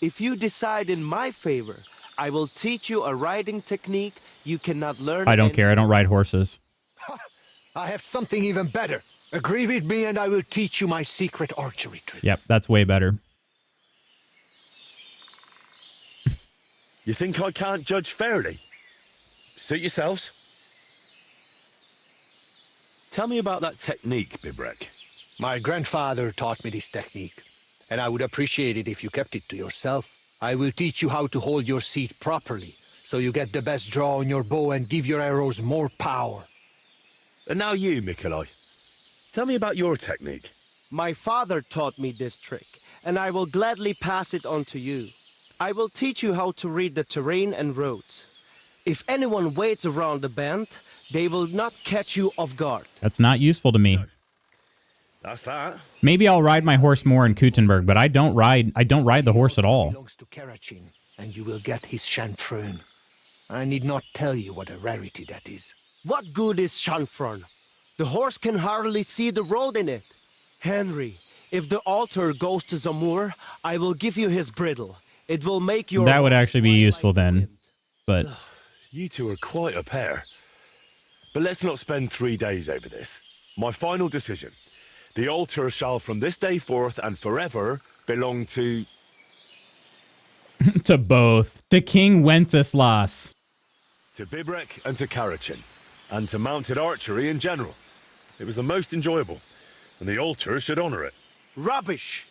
If you decide in my favor, I will teach you a riding technique you cannot learn. I don't care. I don't ride horses. I have something even better. Agree with me and I will teach you my secret archery trick. Yep, that's way better. You think I can't judge fairly? Suit yourselves. Tell me about that technique, Bibrek. My grandfather taught me this technique, and I would appreciate it if you kept it to yourself. I will teach you how to hold your seat properly, so you get the best draw on your bow and give your arrows more power. And now you, Mikolai. Tell me about your technique. My father taught me this trick, and I will gladly pass it on to you. I will teach you how to read the terrain and roads. If anyone waits around the bend, they will not catch you off guard. That's not useful to me. That's that. Maybe I'll ride my horse more in Kuttenberg, but I don't ride the horse at all. Belongs to Karachin, and you will get his chanfrein. I need not tell you what a rarity that is. What good is chanfrein? The horse can hardly see the road in it. Henry, if the altar goes to Zamur, I will give you his bridle. It will make your... That would actually be useful then, but... You two are quite a pair. But let's not spend 3 days over this. My final decision. The altar shall from this day forth and forever belong to... to both. To King Wenceslas. To Bibrek and to Karachin. And to mounted archery in general. It was the most enjoyable. And the altar should honor it. Rubbish!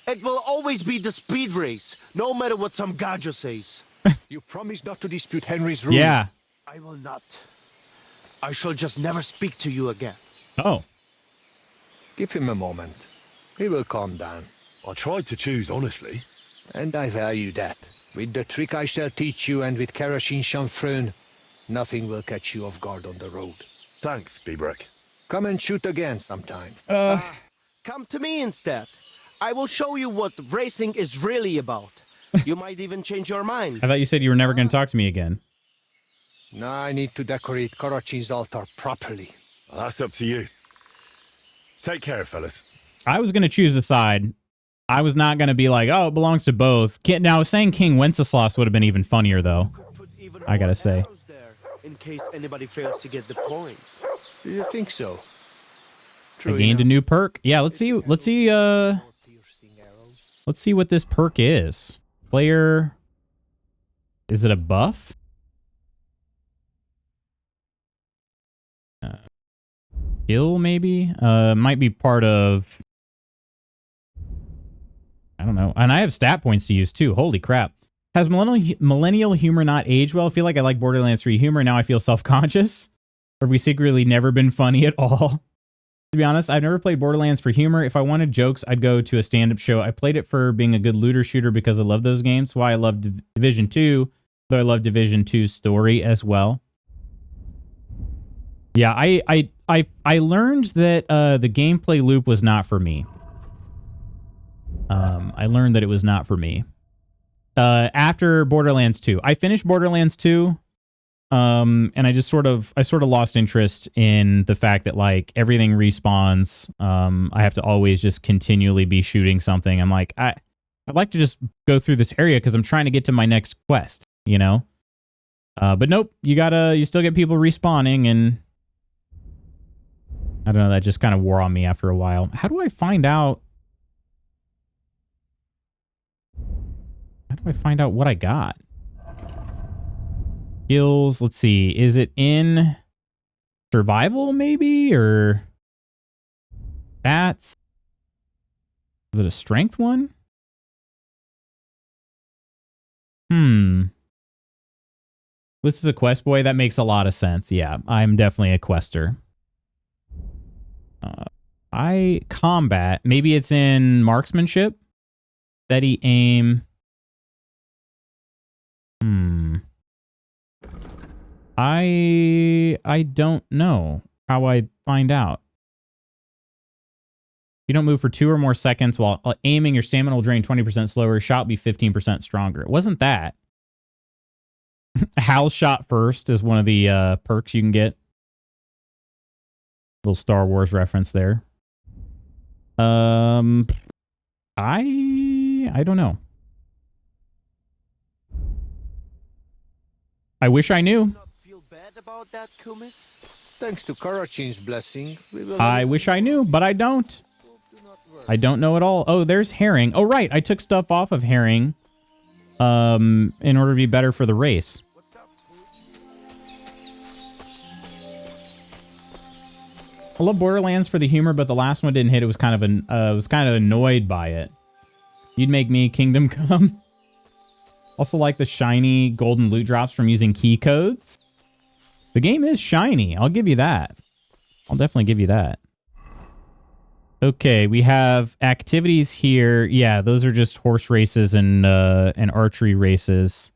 It will always be the speed race, no matter what some gajo says. You promise not to dispute Henry's rule? Yeah. I will not. I shall just never speak to you again. Oh. Give him a moment. He will calm down. I tried to choose honestly. And I value that. With the trick I shall teach you and with Karachin chanfrein, nothing will catch you off guard on the road. Thanks, Bibrek. Come and shoot again sometime. Come to me instead. I will show you what racing is really about. You might even change your mind. I thought you said you were never going to talk to me again. Now I need to decorate Karachin's altar properly. Well, that's up to you. Take care, fellas. I was going to choose a side. I was not going to be like, oh, it belongs to both. Now, saying King Wenceslas would have been even funnier, though. Put even I gotta more say. arrows there, in case anybody fails to get the point. Do you think so? I gained a new perk. Yeah, let's see what this perk is. Player, is it a buff? Skill, maybe? Might be part of... I don't know. And I have stat points to use, too. Holy crap. Has millennial humor not aged well? I feel like I like Borderlands 3 humor. Now I feel self-conscious. Or have we secretly never been funny at all? To be honest, I've never played Borderlands for humor. If I wanted jokes, I'd go to a stand-up show. I played it for being a good looter shooter because I love those games. Why I love Division 2, though I love Division 2's story as well. Yeah, I learned that the gameplay loop was not for me. I learned that it was not for me. After Borderlands 2. I finished Borderlands 2. And I sort of lost interest in the fact that like everything respawns. I have to always just continually be shooting something. I'm like, I'd like to just go through this area because I'm trying to get to my next quest, you know? But nope, you still get people respawning, and I don't know, that just kind of wore on me after a while. How do I find out what I got? Skills, let's see. Is it in survival maybe, or stats? Is it a strength one? This is a quest boy. That makes a lot of sense. Yeah, I'm definitely a quester. Combat. Maybe it's in marksmanship. Steady aim. I don't know how I find out. If you don't move for 2 or more seconds while aiming, your stamina will drain 20% slower. Shot will be 15% stronger. It wasn't that. Hal shot first is one of the perks you can get. Little Star Wars reference there. I don't know. I wish I knew. Not feel bad about that, Kumis? Thanks to Karachin's blessing, we will I wish I knew, but I don't. I don't know at all. Oh, there's Herring. Oh, right. I took stuff off of Herring in order to be better for the race. I love Borderlands for the humor, but the last one didn't hit. It was kind of annoyed by it. You'd make me Kingdom Come. Also like the shiny golden loot drops from using key codes. The game is shiny. I'll give you that. I'll definitely give you that. Okay, we have activities here. Yeah, those are just horse races and archery races.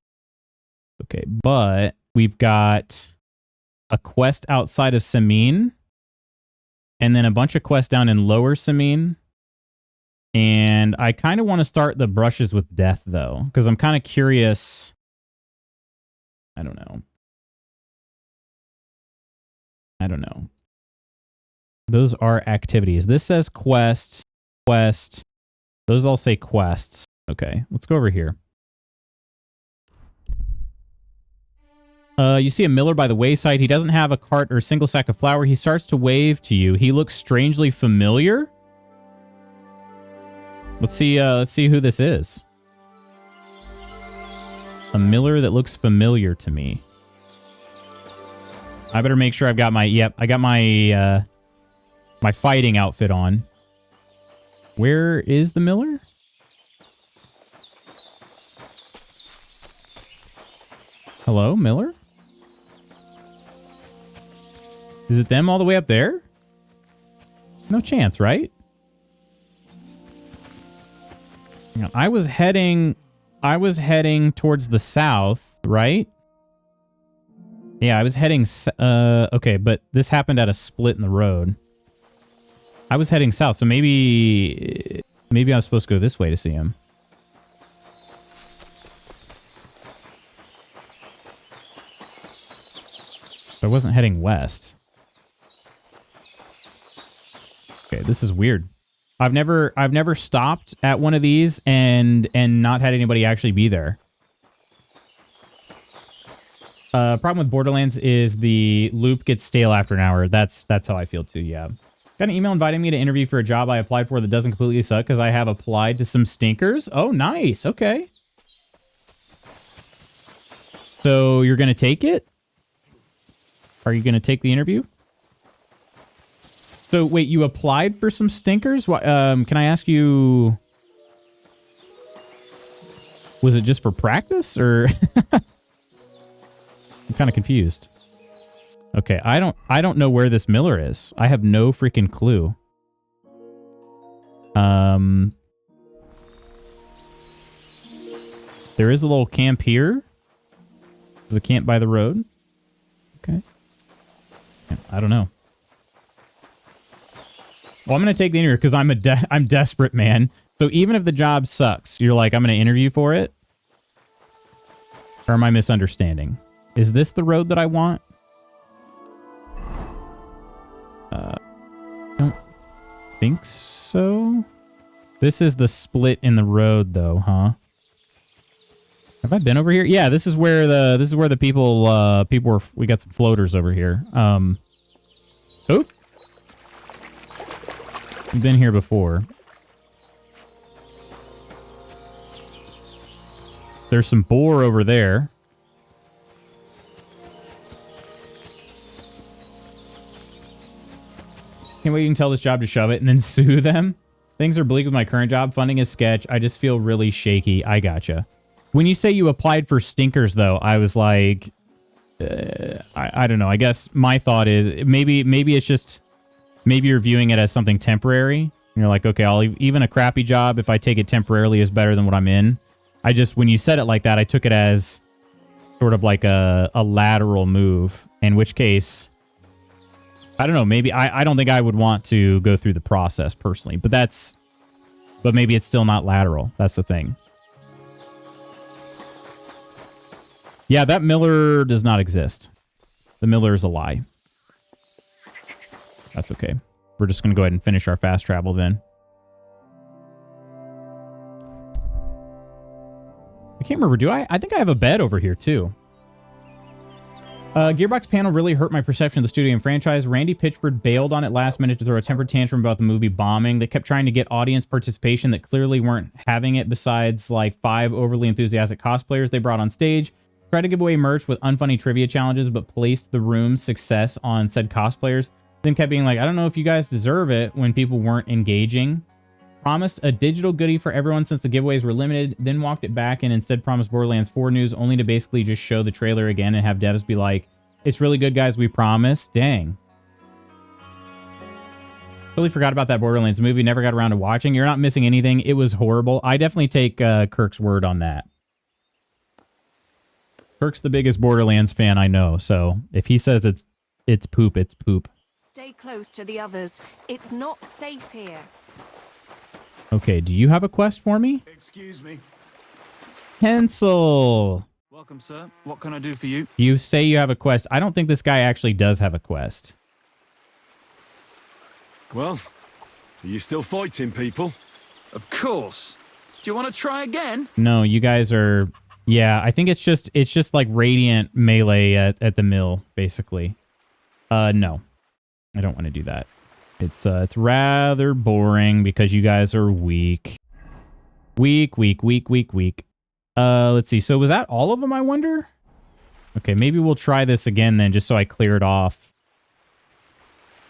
Okay, but we've got a quest outside of Samin, and then a bunch of quests down in Lower Samin. And I kind of want to start the brushes with death, though, because I'm kind of curious. I don't know. Those are activities. This says quest, quest. Those all say quests. Okay, let's go over here. You see a miller by the wayside. He doesn't have a cart or a single sack of flour. He starts to wave to you. He looks strangely familiar. Let's see who this is. A miller that looks familiar to me. I better make sure I've got my, I got my, my fighting outfit on. Where is the miller? Hello, miller? Is it them all the way up there? No chance, right? I was heading towards the south, right? Yeah, I was heading, okay, but this happened at a split in the road. I was heading south, so maybe I was supposed to go this way to see him. But I wasn't heading west. Okay, this is weird. I've never stopped at one of these and not had anybody actually be there. Problem with Borderlands is the loop gets stale after an hour. That's how I feel too, yeah. Got an email inviting me to interview for a job I applied for that doesn't completely suck because I have applied to some stinkers. Oh, nice. Okay. So you're going to take it? Are you going to take the interview? So wait, you applied for some stinkers? Can I ask you, was it just for practice or? I'm kind of confused. Okay, I don't know where this miller is. I have no freaking clue. There is a little camp here. There's a camp by the road. Okay. I don't know. Well, I'm going to take the interview because I'm desperate, man. So even if the job sucks, you're like, I'm going to interview for it? Or am I misunderstanding? Is this the road that I want? Don't think so. This is the split in the road, though, huh? Have I been over here? Yeah, this is where the people were. We got some floaters over here. Oop. I've been here before. There's some boar over there. Can't wait you can tell this job to shove it and then sue them. Things are bleak with my current job. Funding is sketch. I just feel really shaky. I gotcha. When you say you applied for stinkers, though, I was like, I don't know. I guess my thought is maybe it's just, maybe you're viewing it as something temporary. And you're like, okay, even a crappy job, if I take it temporarily, is better than what I'm in. When you said it like that, I took it as sort of like a lateral move, in which case, I don't know, maybe I don't think I would want to go through the process personally, but maybe it's still not lateral. That's the thing. Yeah, that miller does not exist. The miller is a lie. That's okay. We're just going to go ahead and finish our fast travel then. I can't remember. Do I? I think I have a bed over here too. Gearbox panel really hurt my perception of the studio and franchise. Randy Pitchford bailed on it last minute to throw a temper tantrum about the movie bombing. They kept trying to get audience participation that clearly weren't having it, besides like 5 overly enthusiastic cosplayers they brought on stage. Tried to give away merch with unfunny trivia challenges, but placed the room's success on said cosplayers. Then kept being like, I don't know if you guys deserve it, when people weren't engaging. Promised a digital goodie for everyone since the giveaways were limited, then walked it back and instead promised Borderlands 4 news, only to basically just show the trailer again and have devs be like, it's really good, guys, we promise. Dang. Totally forgot about that Borderlands movie, never got around to watching. You're not missing anything. It was horrible. I definitely take Kirk's word on that. Kirk's the biggest Borderlands fan I know, so if he says it's poop, it's poop. Stay close to the others. It's not safe here. Okay, do you have a quest for me? Excuse me. Hensel! Welcome, sir. What can I do for you? You say you have a quest. I don't think this guy actually does have a quest. Well, are you still fighting people? Of course. Do you want to try again? No, you guys are... Yeah, I think it's just like Radiant melee at the mill, basically. No. I don't want to do that. It's rather boring because you guys are weak. Weak. Let's see. So was that all of them, I wonder? Okay, maybe we'll try this again then, just so I clear it off.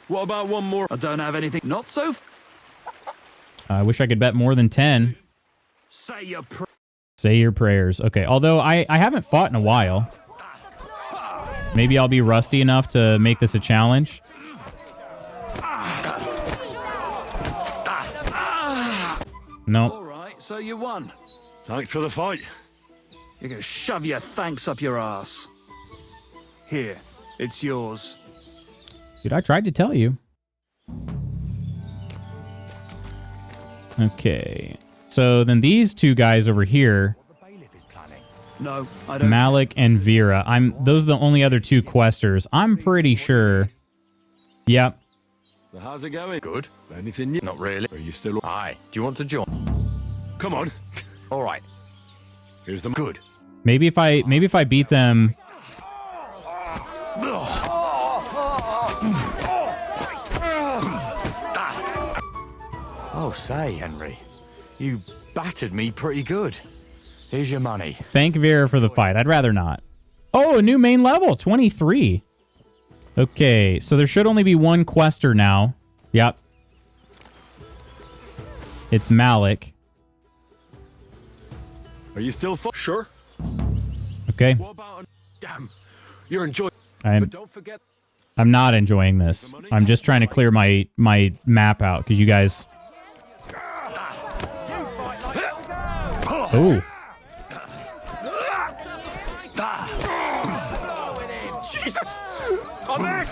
What about one more? I don't have anything. Not so. I wish I could bet more than 10. Say your prayer. Say your prayers. Okay, although I haven't fought in a while. Maybe I'll be rusty enough to make this a challenge. Nope. All right, so you won. Thanks for the fight. You can shove your thanks up your ass. Here, it's yours. Dude, I tried to tell you. Okay. So then these two guys over here, No, I don't. Malik and Vera. Those are the only other 2 questers. I'm pretty sure. Yep. So how's it going? Good. Anything new? Not really. Are you still... Hi, do you want to join? Come on. All right. Here's the... Good. Maybe if I beat them. Oh, say, Henry, you battered me pretty good. Here's your money. Thank Vera for the fight. I'd rather not. Oh, a new main level, 23. Okay, so there should only be one quester now. Yep. It's Malik. Are you still... Sure. Okay. What about... Damn. You're enjoying... I'm But don't forget... not enjoying this. I'm just trying to clear my map out because you guys... Oh. Jesus! I'm hurt!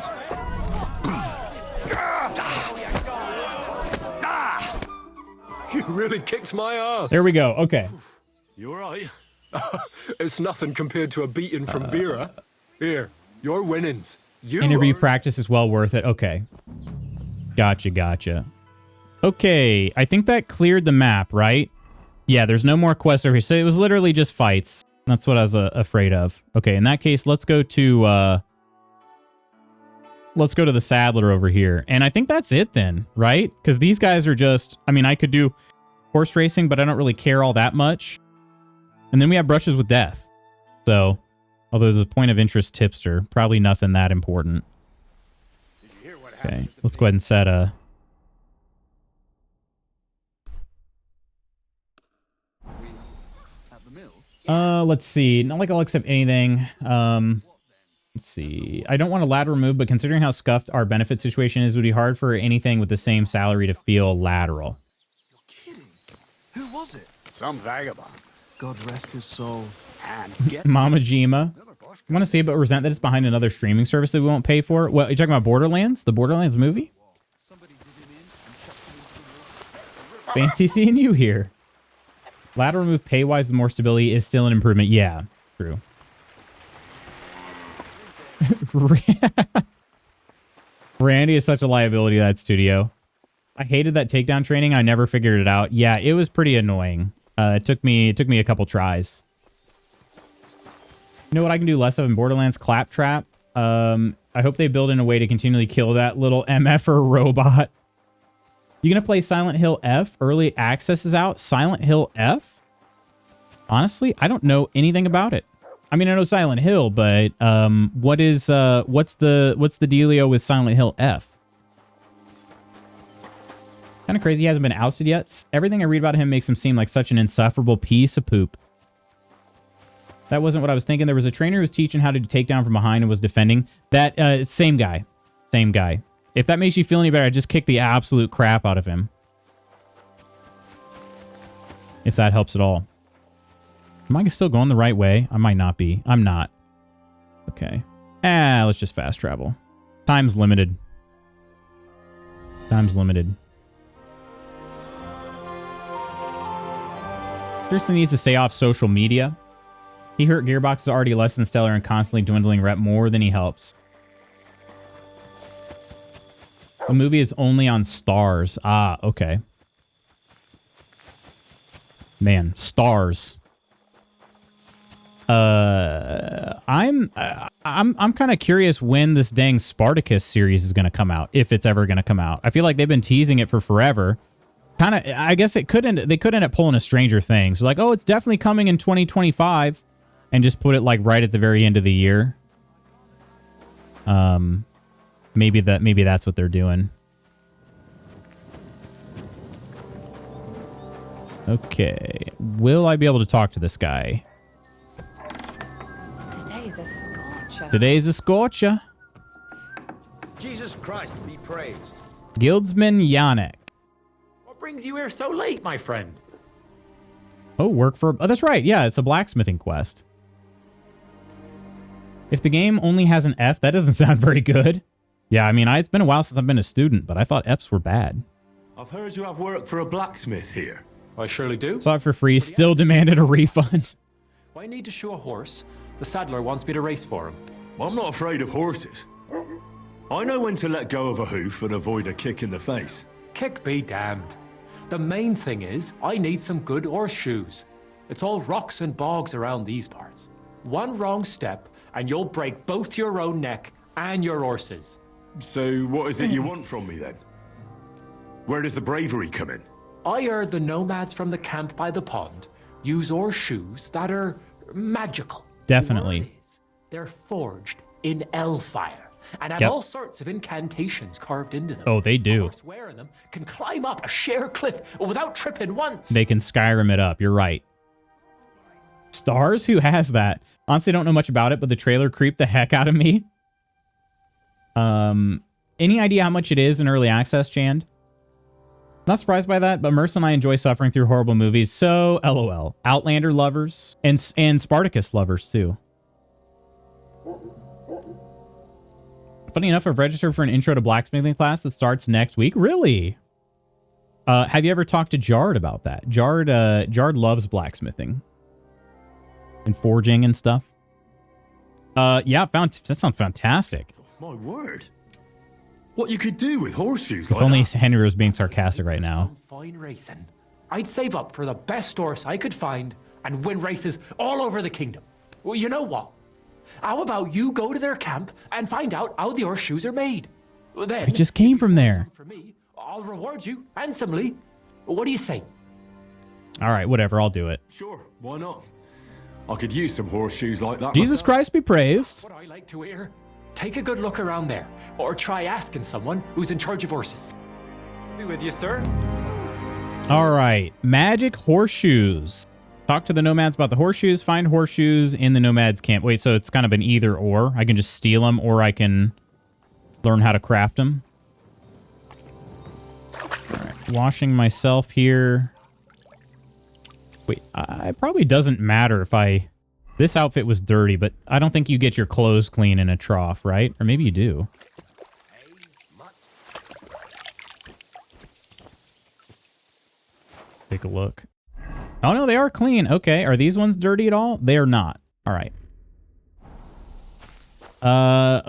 You really kicked my ass. There we go. Okay. You all right? It's nothing compared to a beating from Vera. Here, your winnings. Interview practice is well worth it. Okay. Gotcha. Okay. I think that cleared the map, right? Yeah, there's no more quests over here. So it was literally just fights. That's what I was afraid of. Okay, in that case, let's go to the Saddler over here. And I think that's it then, right? Because these guys are just... I mean, I could do horse racing, but I don't really care all that much. And then we have Brushes with Death. So, although there's a point of interest tipster, probably nothing that important. Okay, let's go ahead and set a... let's see. Not like I'll accept anything. Let's see. I don't want a lateral move, but considering how scuffed our benefit situation is, it would be hard for anything with the same salary to feel lateral. You're kidding. Who was it? Some vagabond. God rest his soul. And get Mama Jima. You want to say but resent that it's behind another streaming service that we won't pay for? Well, you're talking about Borderlands? The Borderlands movie? Fancy seeing you here. Lateral move pay-wise with more stability is still an improvement. Yeah, true. Randy is such a liability to that studio. I hated that takedown training. I never figured it out. Yeah, it was pretty annoying. It took me a couple tries. You know what I can do less of in Borderlands? Claptrap. I hope they build in a way to continually kill that little MFer robot. You gonna play Silent Hill F? Early access is out. Silent Hill F? Honestly, I don't know anything about it. I mean, I know Silent Hill, but what's the dealio with Silent Hill F? Kind of crazy he hasn't been ousted yet. Everything I read about him makes him seem like such an insufferable piece of poop. That wasn't what I was thinking. There was a trainer who was teaching how to take down from behind and was defending. That same guy. Same guy. If that makes you feel any better, I just kicked the absolute crap out of him. If that helps at all. Am I still going the right way? I might not be. I'm not. Okay. Let's just fast travel. Time's limited. Time's limited. Tristan needs to stay off social media. He hurt Gearbox is already less than stellar and constantly dwindling rep more than he helps. The movie is only on Stars. Ah, okay. Man, Stars. I'm kind of curious when this dang Spartacus series is going to come out, if it's ever going to come out. I feel like they've been teasing it for forever. Kind of, I guess they could end up pulling a Stranger Things. Like, oh, it's definitely coming in 2025, and just put it like right at the very end of the year. Maybe that's what they're doing. Okay, will I be able to talk to this guy? Today's a scorcher. Today's a scorcher. Jesus Christ be praised. Guildsman Yannick. What brings you here so late, my friend? Oh, work for... Oh, that's right. Yeah, it's a blacksmithing quest. If the game only has an F, that doesn't sound very good. Yeah, I mean, it's been a while since I've been a student, but I thought Fs were bad. I've heard you have work for a blacksmith here. I surely do. Saw it for free, still demanded a refund. I need to shoe a horse. The saddler wants me to race for him. I'm not afraid of horses. I know when to let go of a hoof and avoid a kick in the face. Kick be damned. The main thing is, I need some good horseshoes. It's all rocks and bogs around these parts. One wrong step, and you'll break both your own neck and your horse's. So what is it you want from me then? Where does the bravery come in? I heard the nomads from the camp by the pond use horseshoes that are magical. Definitely. The word is, they're forged in Elfire and have all sorts of incantations carved into them. Oh, they do. A horse wearing them can climb up a sheer cliff without tripping once. They can Skyrim it up. You're right. Stars? Who has that? Honestly, don't know much about it, but the trailer creeped the heck out of me. Any idea how much it is in early access, Jand? Not surprised by that, but Merce and I enjoy suffering through horrible movies, so LOL. Outlander lovers and Spartacus lovers too. Funny enough, I've registered for an intro to blacksmithing class that starts next week. Really? Have you ever talked to Jard about that? Jard loves blacksmithing and forging and stuff. Yeah, that sounds fantastic. My word. What you could do with horseshoes If like only that. Henry was being sarcastic right now. Some fine racing. I'd save up for the best horse I could find and win races all over the kingdom. Well, you know what? How about you go to their camp and find out how the horseshoes are made? Then, I just came from there. for me, I'll reward you handsomely. What do you say? All right, whatever. I'll do it. Sure, why not? I could use some horseshoes like that. Jesus myself. Christ be praised. What I like to hear. Take a good look around there, or try asking someone who's in charge of horses. Be with you, sir. All right, magic horseshoes. Talk to the nomads about the horseshoes. Find horseshoes in the nomads camp. Wait, so it's kind of an either or. I can just steal them, or I can learn how to craft them. All right, washing myself here. Wait, it probably doesn't matter if I... This outfit was dirty, but I don't think you get your clothes clean in a trough, right? Or maybe you do. Take a look. Oh, no, they are clean. Okay, are these ones dirty at all? They are not. All right.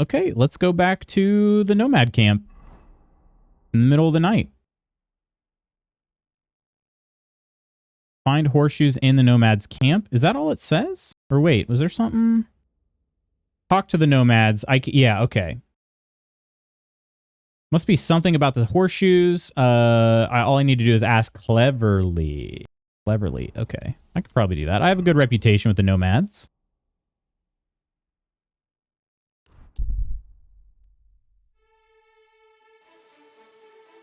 Okay, let's go back to the nomad camp in the middle of the night. Find horseshoes in the nomads camp. Is that all it says? Or wait, was there something? talk to the nomads. Yeah, okay. Must be something about the horseshoes. All I need to do is ask cleverly. Cleverly, okay. I could probably do that. I have a good reputation with the nomads.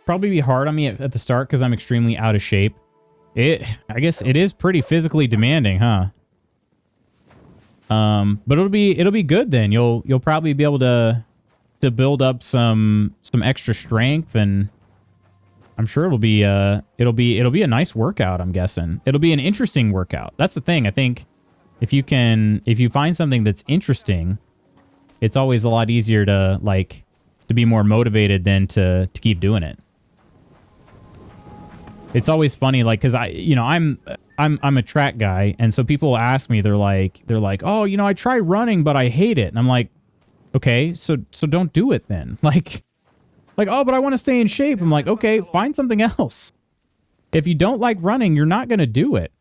Probably be hard on me at the start because I'm extremely out of shape. I guess it is pretty physically demanding, huh? But it'll be good then. You'll probably be able to build up some extra strength, and I'm sure it'll be a nice workout, I'm guessing. It'll be an interesting workout. That's the thing. I think if you find something that's interesting, it's always a lot easier to be more motivated than to keep doing it. It's always funny, like, because I'm a track guy, and so people ask me, they're like, oh, I try running, but I hate it, and I'm like, okay, so don't do it then. Like, oh, but I want to stay in shape. I'm like, okay, find something else. If you don't like running, you're not gonna do it.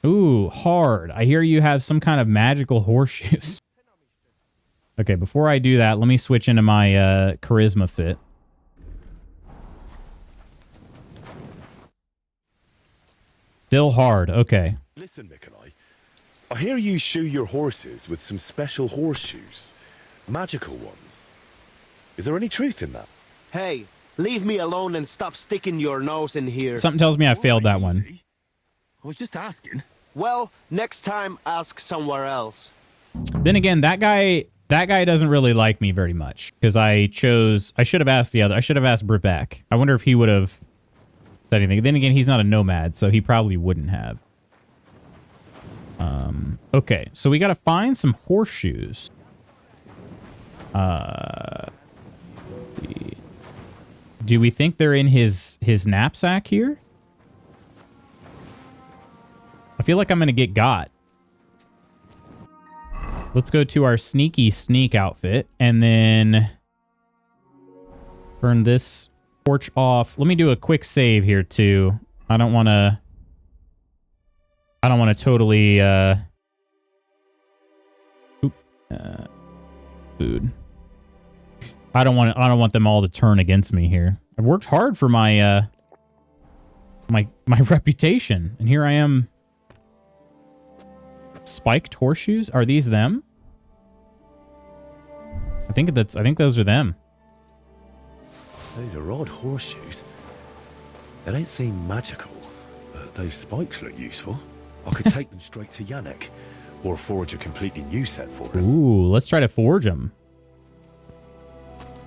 Ooh, hard. I hear you have some kind of magical horseshoes. Okay, before I do that, let me switch into my charisma fit. Still hard. Okay. Listen, Nikolai. I hear you shoe your horses with some special horseshoes. Magical ones. Is there any truth in that? Hey, leave me alone and stop sticking your nose in here. Something tells me I failed that one. I was just asking. Well, next time ask somewhere else. Then again, that guy doesn't really like me very much because I should have asked Bribeck. I wonder if he would have said anything. Then again, he's not a nomad, so he probably wouldn't have. Okay, so we got to find some horseshoes. Do we think they're in his knapsack here? I feel like I'm going to get got. Let's go to our sneaky sneak outfit and then burn this torch off. Let me do a quick save here too. I don't want to totally food. I don't want them all to turn against me here. I've worked hard for my my reputation, and here I am. Spiked horseshoes? Are these them? I think those are them. Those are odd horseshoes. They don't seem magical, but those spikes look useful. I could take them straight to Yannick, or forge a completely new set for him. Ooh, let's try to forge them.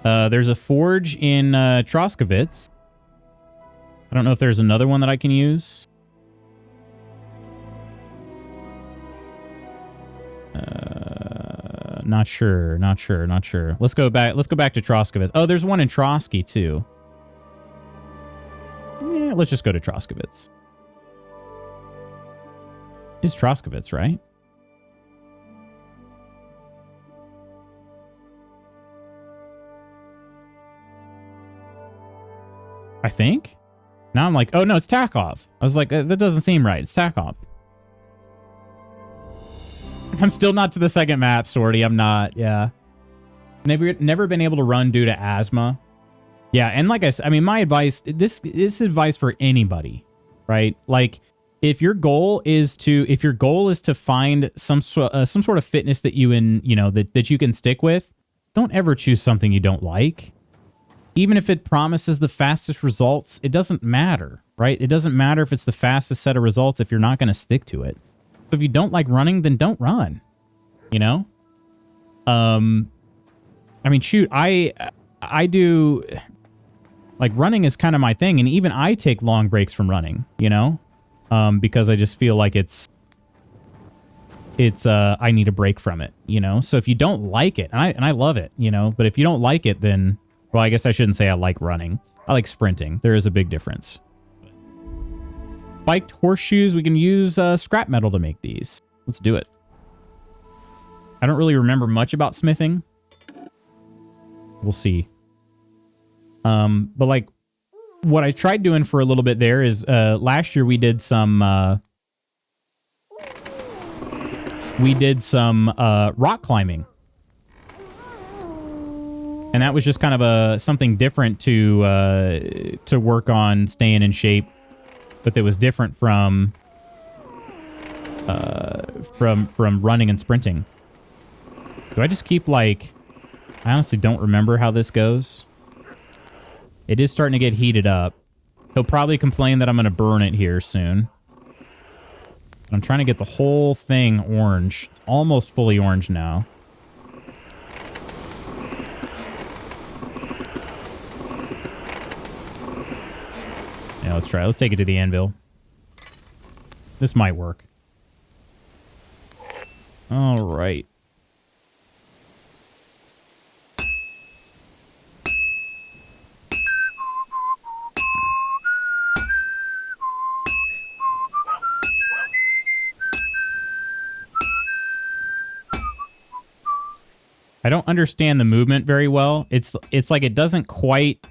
There's a forge in Troskovitz. I don't know if there's another one that I can use. Not sure. Let's go back to Troskovitz. Oh, there's one in Trotsky too. Yeah, let's just go to Troskovitz. It's Troskovitz, right? I think. Now I'm like, oh no, it's Takov. I was like, that doesn't seem right. It's Takov. I'm still not to the second map, Sorty. I'm not. Yeah. Never been able to run due to asthma. Yeah, and like I said, I mean, my advice, this is advice for anybody, right? Like, if your goal is to find some sort of fitness that that you can stick with, don't ever choose something you don't like. Even if it promises the fastest results, it doesn't matter, right? It doesn't matter if it's the fastest set of results if you're not going to stick to it. So if you don't like running, then don't run. You know? I mean, shoot, I do, like, running is kind of my thing, and even I take long breaks from running, you know? Because I just feel like it's I need a break from it, you know? So if you don't like it, and I love it, you know, but if you don't like it, then, well, I guess I shouldn't say I like running. I like sprinting. There is a big difference. Spiked horseshoes, we can use scrap metal to make these. Let's do it. I don't really remember much about smithing. We'll see. But like, what I tried doing for a little bit there is last year we did some we did some rock climbing. And that was just kind of something different to work on staying in shape, but that was different from running and sprinting. Do I just keep like... I honestly don't remember how this goes. It is starting to get heated up. He'll probably complain that I'm going to burn it here soon. I'm trying to get the whole thing orange. It's almost fully orange now. Yeah, let's try. Let's take it to the anvil. This might work. All right. I don't understand the movement very well. It's like it doesn't quite...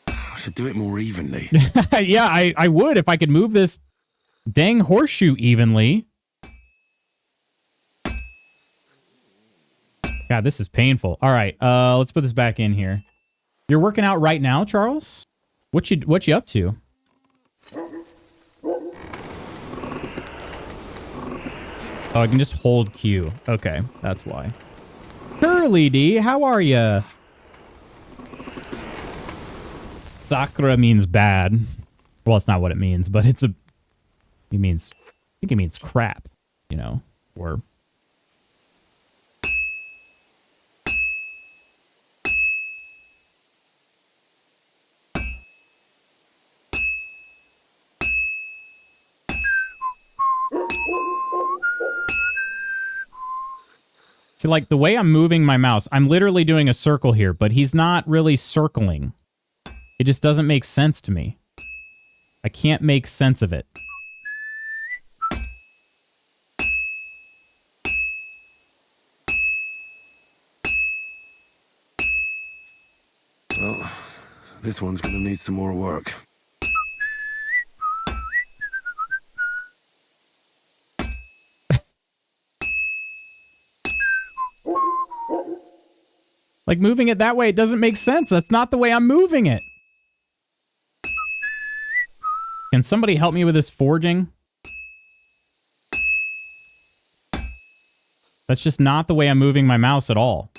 I should do it more evenly. Yeah, I would if I could move this dang horseshoe evenly. God, this is painful. All right, let's put this back in here. You're working out right now, Charles? What you up to? Oh, I can just hold Q. Okay, that's why. Curly D, how are ya? Sakura means bad. Well, it's not what it means, but it's a... It means... I think it means crap, you know? Or... See, like, the way I'm moving my mouse, I'm literally doing a circle here, but he's not really circling. It just doesn't make sense to me. I can't make sense of it. Well, this one's gonna need some more work. Like, moving it that way, it doesn't make sense. That's not the way I'm moving it. Can somebody help me with this forging? That's just not the way I'm moving my mouse at all.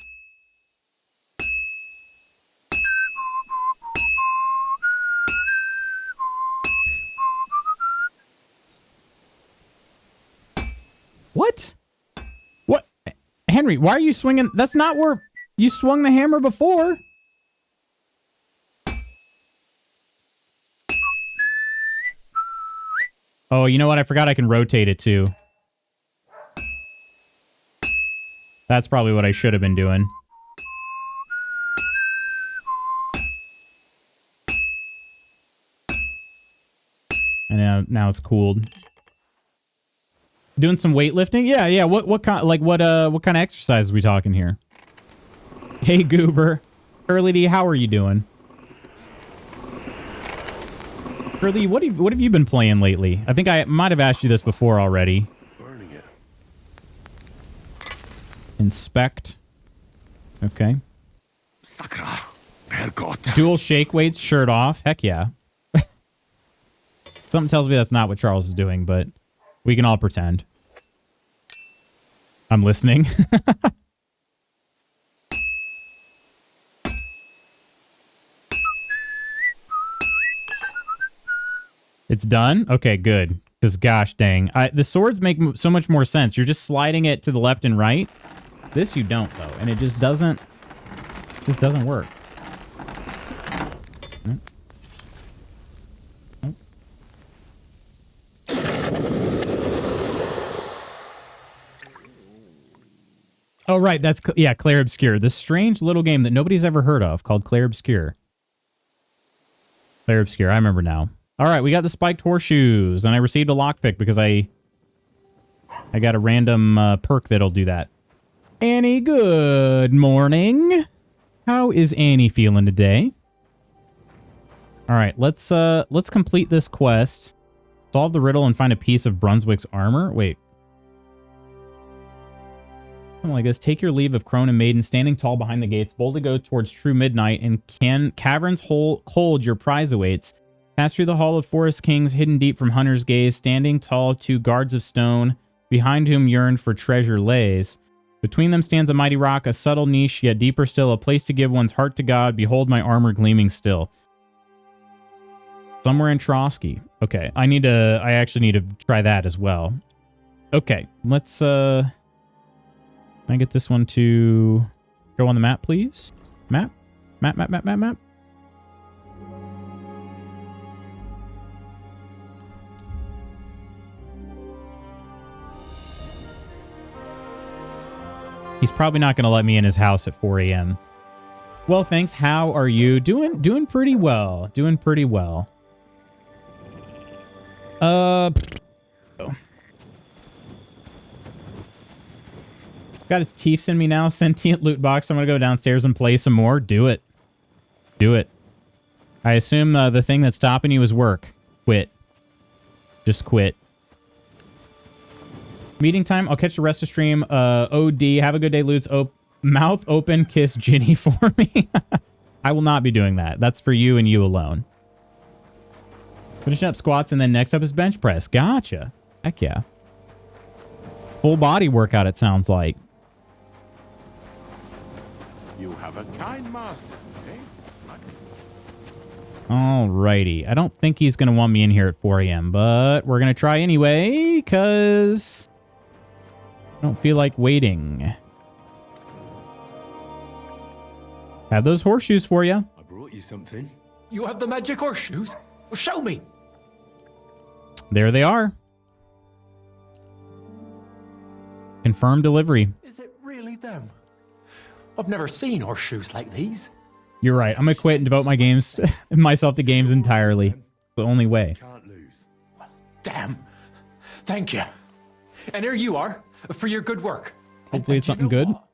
What? What? Henry, why are you swinging? That's not where you swung the hammer before. Oh, you know what? I forgot I can rotate it too. That's probably what I should have been doing. And now it's cooled. Doing some weightlifting? Yeah. What kind of exercise are we talking here? Hey Goober. Curly D, how are you doing? Curly, what have you been playing lately? I think I might have asked you this before already. Burning it. Inspect. Okay. Sakura. Hergot. Dual shake weights, shirt off. Heck yeah. Something tells me that's not what Charles is doing, but we can all pretend. I'm listening. It's done? Okay, good. Because gosh dang. The swords make so much more sense. You're just sliding it to the left and right. This you don't, though. And it just doesn't... This doesn't work. Oh, right. That's... Yeah, Clair Obscure. This strange little game that nobody's ever heard of called Clair Obscure. Clair Obscure. I remember now. All right, we got the spiked horseshoes, and I received a lockpick because I got a random perk that'll do that. Annie, good morning. How is Annie feeling today? All right, let's complete this quest. Solve the riddle and find a piece of Brunswick's armor. Wait. Something like this. Take your leave of crone and maiden, standing tall behind the gates, boldly go towards true midnight, and caverns hold your prize awaits. Pass through the hall of forest kings, hidden deep from hunter's gaze, standing tall, 2 guards of stone, behind whom yearn for treasure lays. Between them stands a mighty rock, a subtle niche, yet deeper still, a place to give one's heart to God. Behold my armor gleaming still. Somewhere in Trotsky. Okay, I actually need to try that as well. Okay, let's, can I get this one to go on the map, please? Map? Map. He's probably not going to let me in his house at 4 a.m. Well, thanks. How are you? Doing pretty well. Doing pretty well. Oh. Got its teeth in me now. Sentient loot box. I'm going to go downstairs and play some more. Do it. Do it. I assume the thing that's stopping you is work. Quit. Just quit. Meeting time. I'll catch the rest of stream. OD. Have a good day, Lutz. Mouth open. Kiss Ginny for me. I will not be doing that. That's for you and you alone. Finishing up squats and then next up is bench press. Gotcha. Heck yeah. Full body workout, it sounds like. You have a kind master, eh? Alrighty. I don't think he's going to want me in here at 4 a.m., but we're going to try anyway, because I don't feel like waiting. Have those horseshoes for you. I brought you something. You have the magic horseshoes? Well, show me. There they are. Confirmed delivery. Is it really them? I've never seen horseshoes like these. You're right. I'm going to quit and devote myself to games entirely. The only way. Can't lose. Well, damn. Thank you. And here you are for your good work. Hopefully And it's something you know good. what?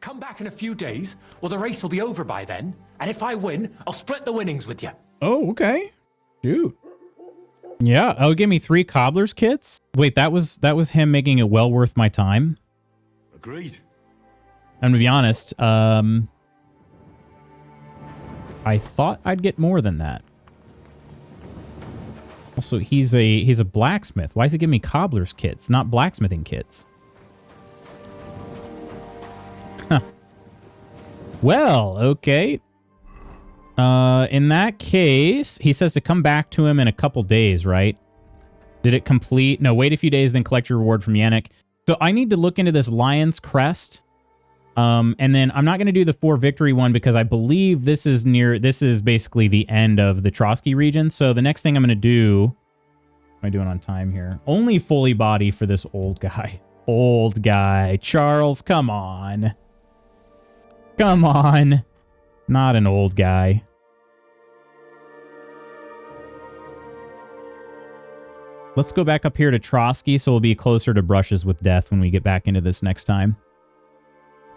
Come back in a few days. Well, the race will be over by then. And if I win, I'll split the winnings with you. Oh, okay. Shoot. Yeah. Oh, give me 3 cobbler's kits. Wait, that was him making it well worth my time. Agreed. I'm gonna be honest. I thought I'd get more than that. Also, he's a blacksmith. Why does he give me cobbler's kits, not blacksmithing kits? Huh. Well, okay. In that case, he says to come back to him in a couple days, right? Did it complete? No, wait a few days, then collect your reward from Yannick. So I need to look into this Lion's Crest. And then I'm not going to do the 4 victory one because I believe this is basically the end of the Trotsky region. So the next thing I'm going to do, what am I doing on time here? Only fully body for this old guy. Old guy. Charles, come on. Come on. Not an old guy. Let's go back up here to Trotsky so we'll be closer to Brushes with Death when we get back into this next time.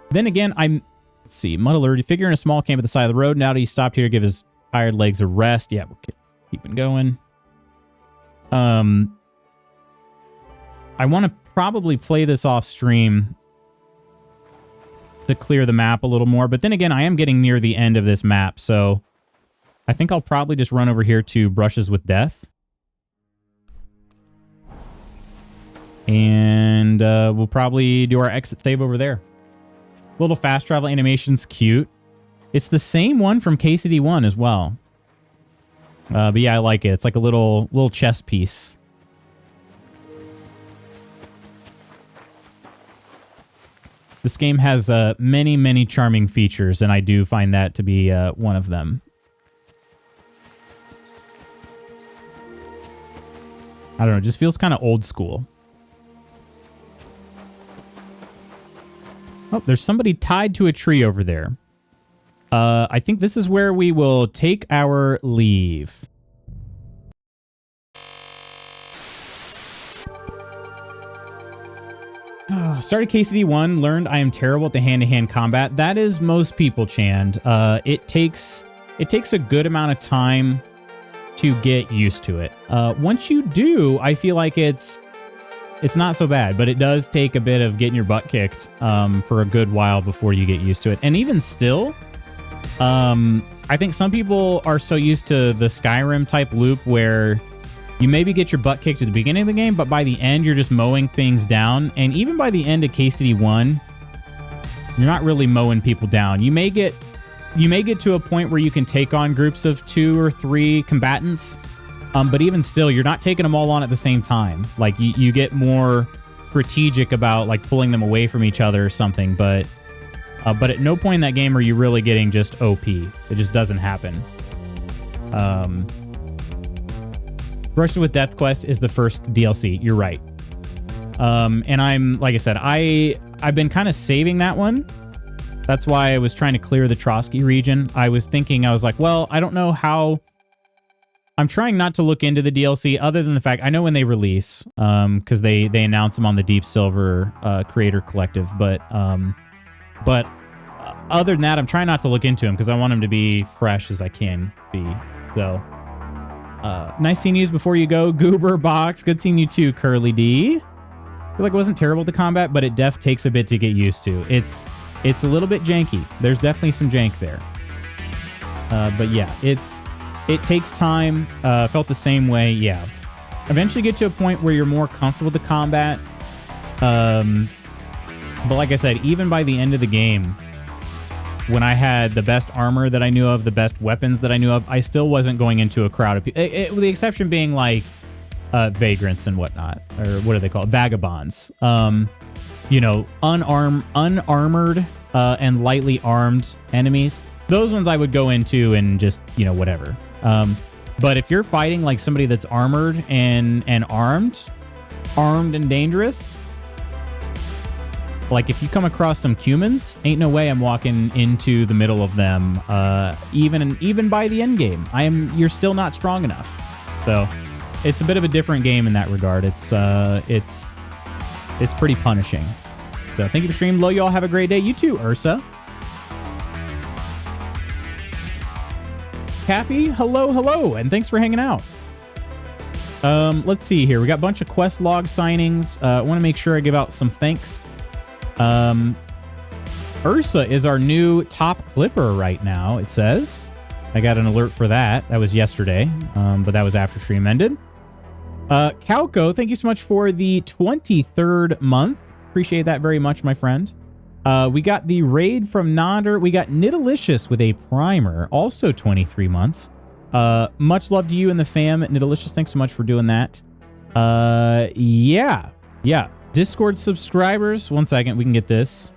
Then again, let's see, Muddler, figure in a small camp at the side of the road. Now that he's stopped here to give his tired legs a rest. Yeah, we'll keep it going. I want to probably play this off stream to clear the map a little more. But then again, I am getting near the end of this map. So I think I'll probably just run over here to Brushes with Death. And we'll probably do our exit save over there. Little fast travel animation's cute. It's the same one from KCD1 as well. But yeah, I like it. It's like a little chess piece. This game has many, many charming features, and I do find that to be one of them. I don't know, it just feels kind of old school. Oh, there's somebody tied to a tree over there. I think this is where we will take our leave. Started KCD1, learned I am terrible at the hand-to-hand combat. That is most people, Chand. It takes a good amount of time to get used to it. Once you do, I feel like it's not so bad, but it does take a bit of getting your butt kicked for a good while before you get used to it. And even still, I think some people are so used to the Skyrim type loop where you maybe get your butt kicked at the beginning of the game, but by the end, you're just mowing things down. And even by the end of KCD 1, you're not really mowing people down. You may get to a point where you can take on groups of 2 or 3 combatants, but even still, you're not taking them all on at the same time. Like, you get more strategic about, like, pulling them away from each other or something, but at no point in that game are you really getting just OP. It just doesn't happen. Rush with Death Quest is the first DLC. You're right. And I'm, like I said, I've been kind of saving that one. That's why I was trying to clear the Trotsky region. I was like, well, I don't know how. I'm trying not to look into the DLC other than the fact I know when they release, because they announce them on the Deep Silver Creator Collective. But other than that, I'm trying not to look into them because I want them to be fresh as I can be. So. Nice seeing you before you go, Goober Box. Good seeing you too, Curly D. I feel like it wasn't terrible to combat, but it takes a bit to get used to. It's a little bit janky. There's definitely some jank there. But yeah, it takes time. Felt the same way. Yeah. Eventually get to a point where you're more comfortable with the combat. But like I said, even by the end of the game, when I had the best armor that I knew of, the best weapons that I knew of, I still wasn't going into a crowd of people. With the exception being like vagrants and whatnot, or what are they called? Vagabonds. You know, unarmored and lightly armed enemies. Those ones I would go into and just, you know, whatever. But if you're fighting like somebody that's armored and armed and dangerous, like if you come across some humans, ain't no way I'm walking into the middle of them. Even by the end game, you're still not strong enough. So it's a bit of a different game in that regard. It's pretty punishing. So thank you for streaming. Lo, y'all have a great day. You too, Ursa. Cappy, hello, and thanks for hanging out. Let's see here. We got a bunch of quest log signings. I want to make sure I give out some thanks. Ursa is our new top clipper right now, it says. I got an alert for that. That was yesterday, but that was after stream ended. Calco, thank you so much for the 23rd month. Appreciate that very much, my friend. We got the raid from Nonder. We got Nidalicious with a primer, also 23 months. Much love to you and the fam at Nidalicious. Thanks so much for doing that. Yeah. Discord subscribers. 1 second, we can get this.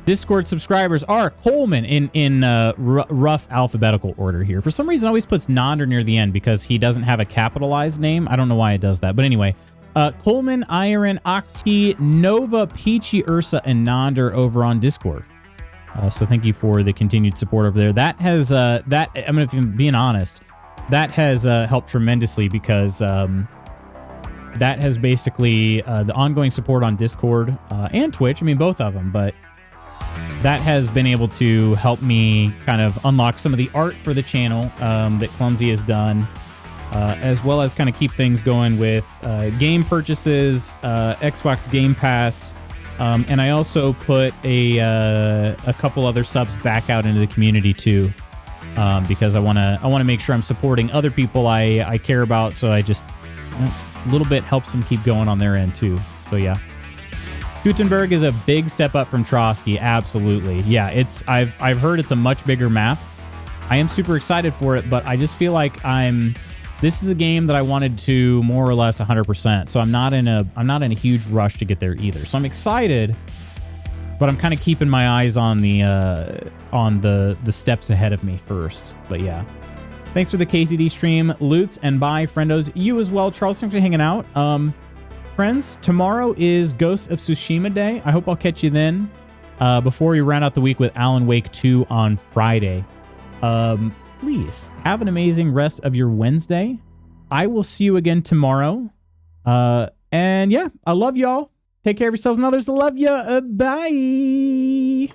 Discord subscribers are Coleman in rough alphabetical order here. For some reason, it always puts Nonder near the end because he doesn't have a capitalized name. I don't know why it does that. But anyway, Coleman, Iron, Octi, Nova, Peachy, Ursa, and Nonder over on Discord. So thank you for the continued support over there. That has, I'm going to be honest, that has helped tremendously because that has basically the ongoing support on Discord and Twitch. I mean, both of them, but that has been able to help me kind of unlock some of the art for the channel that Clumsy has done, as well as kind of keep things going with game purchases, Xbox Game Pass, and I also put a couple other subs back out into the community too, because I want to make sure I'm supporting other people I care about. So I just a little bit helps them keep going on their end too. So yeah. Gutenberg is a big step up from Trotsky. Absolutely. Yeah, I've heard it's a much bigger map. I am super excited for it, but I just feel like this is a game that I wanted to more or less 100%. So I'm not in a huge rush to get there either. So I'm excited, but I'm kind of keeping my eyes on the steps ahead of me first. But yeah. Thanks for the KCD stream, Loots, and bye, friendos. You as well, Charles. Thanks for hanging out. Friends, tomorrow is Ghost of Tsushima Day. I hope I'll catch you then before we round out the week with Alan Wake 2 on Friday. Please have an amazing rest of your Wednesday. I will see you again tomorrow. And yeah, I love y'all. Take care of yourselves and others. Love ya. Bye.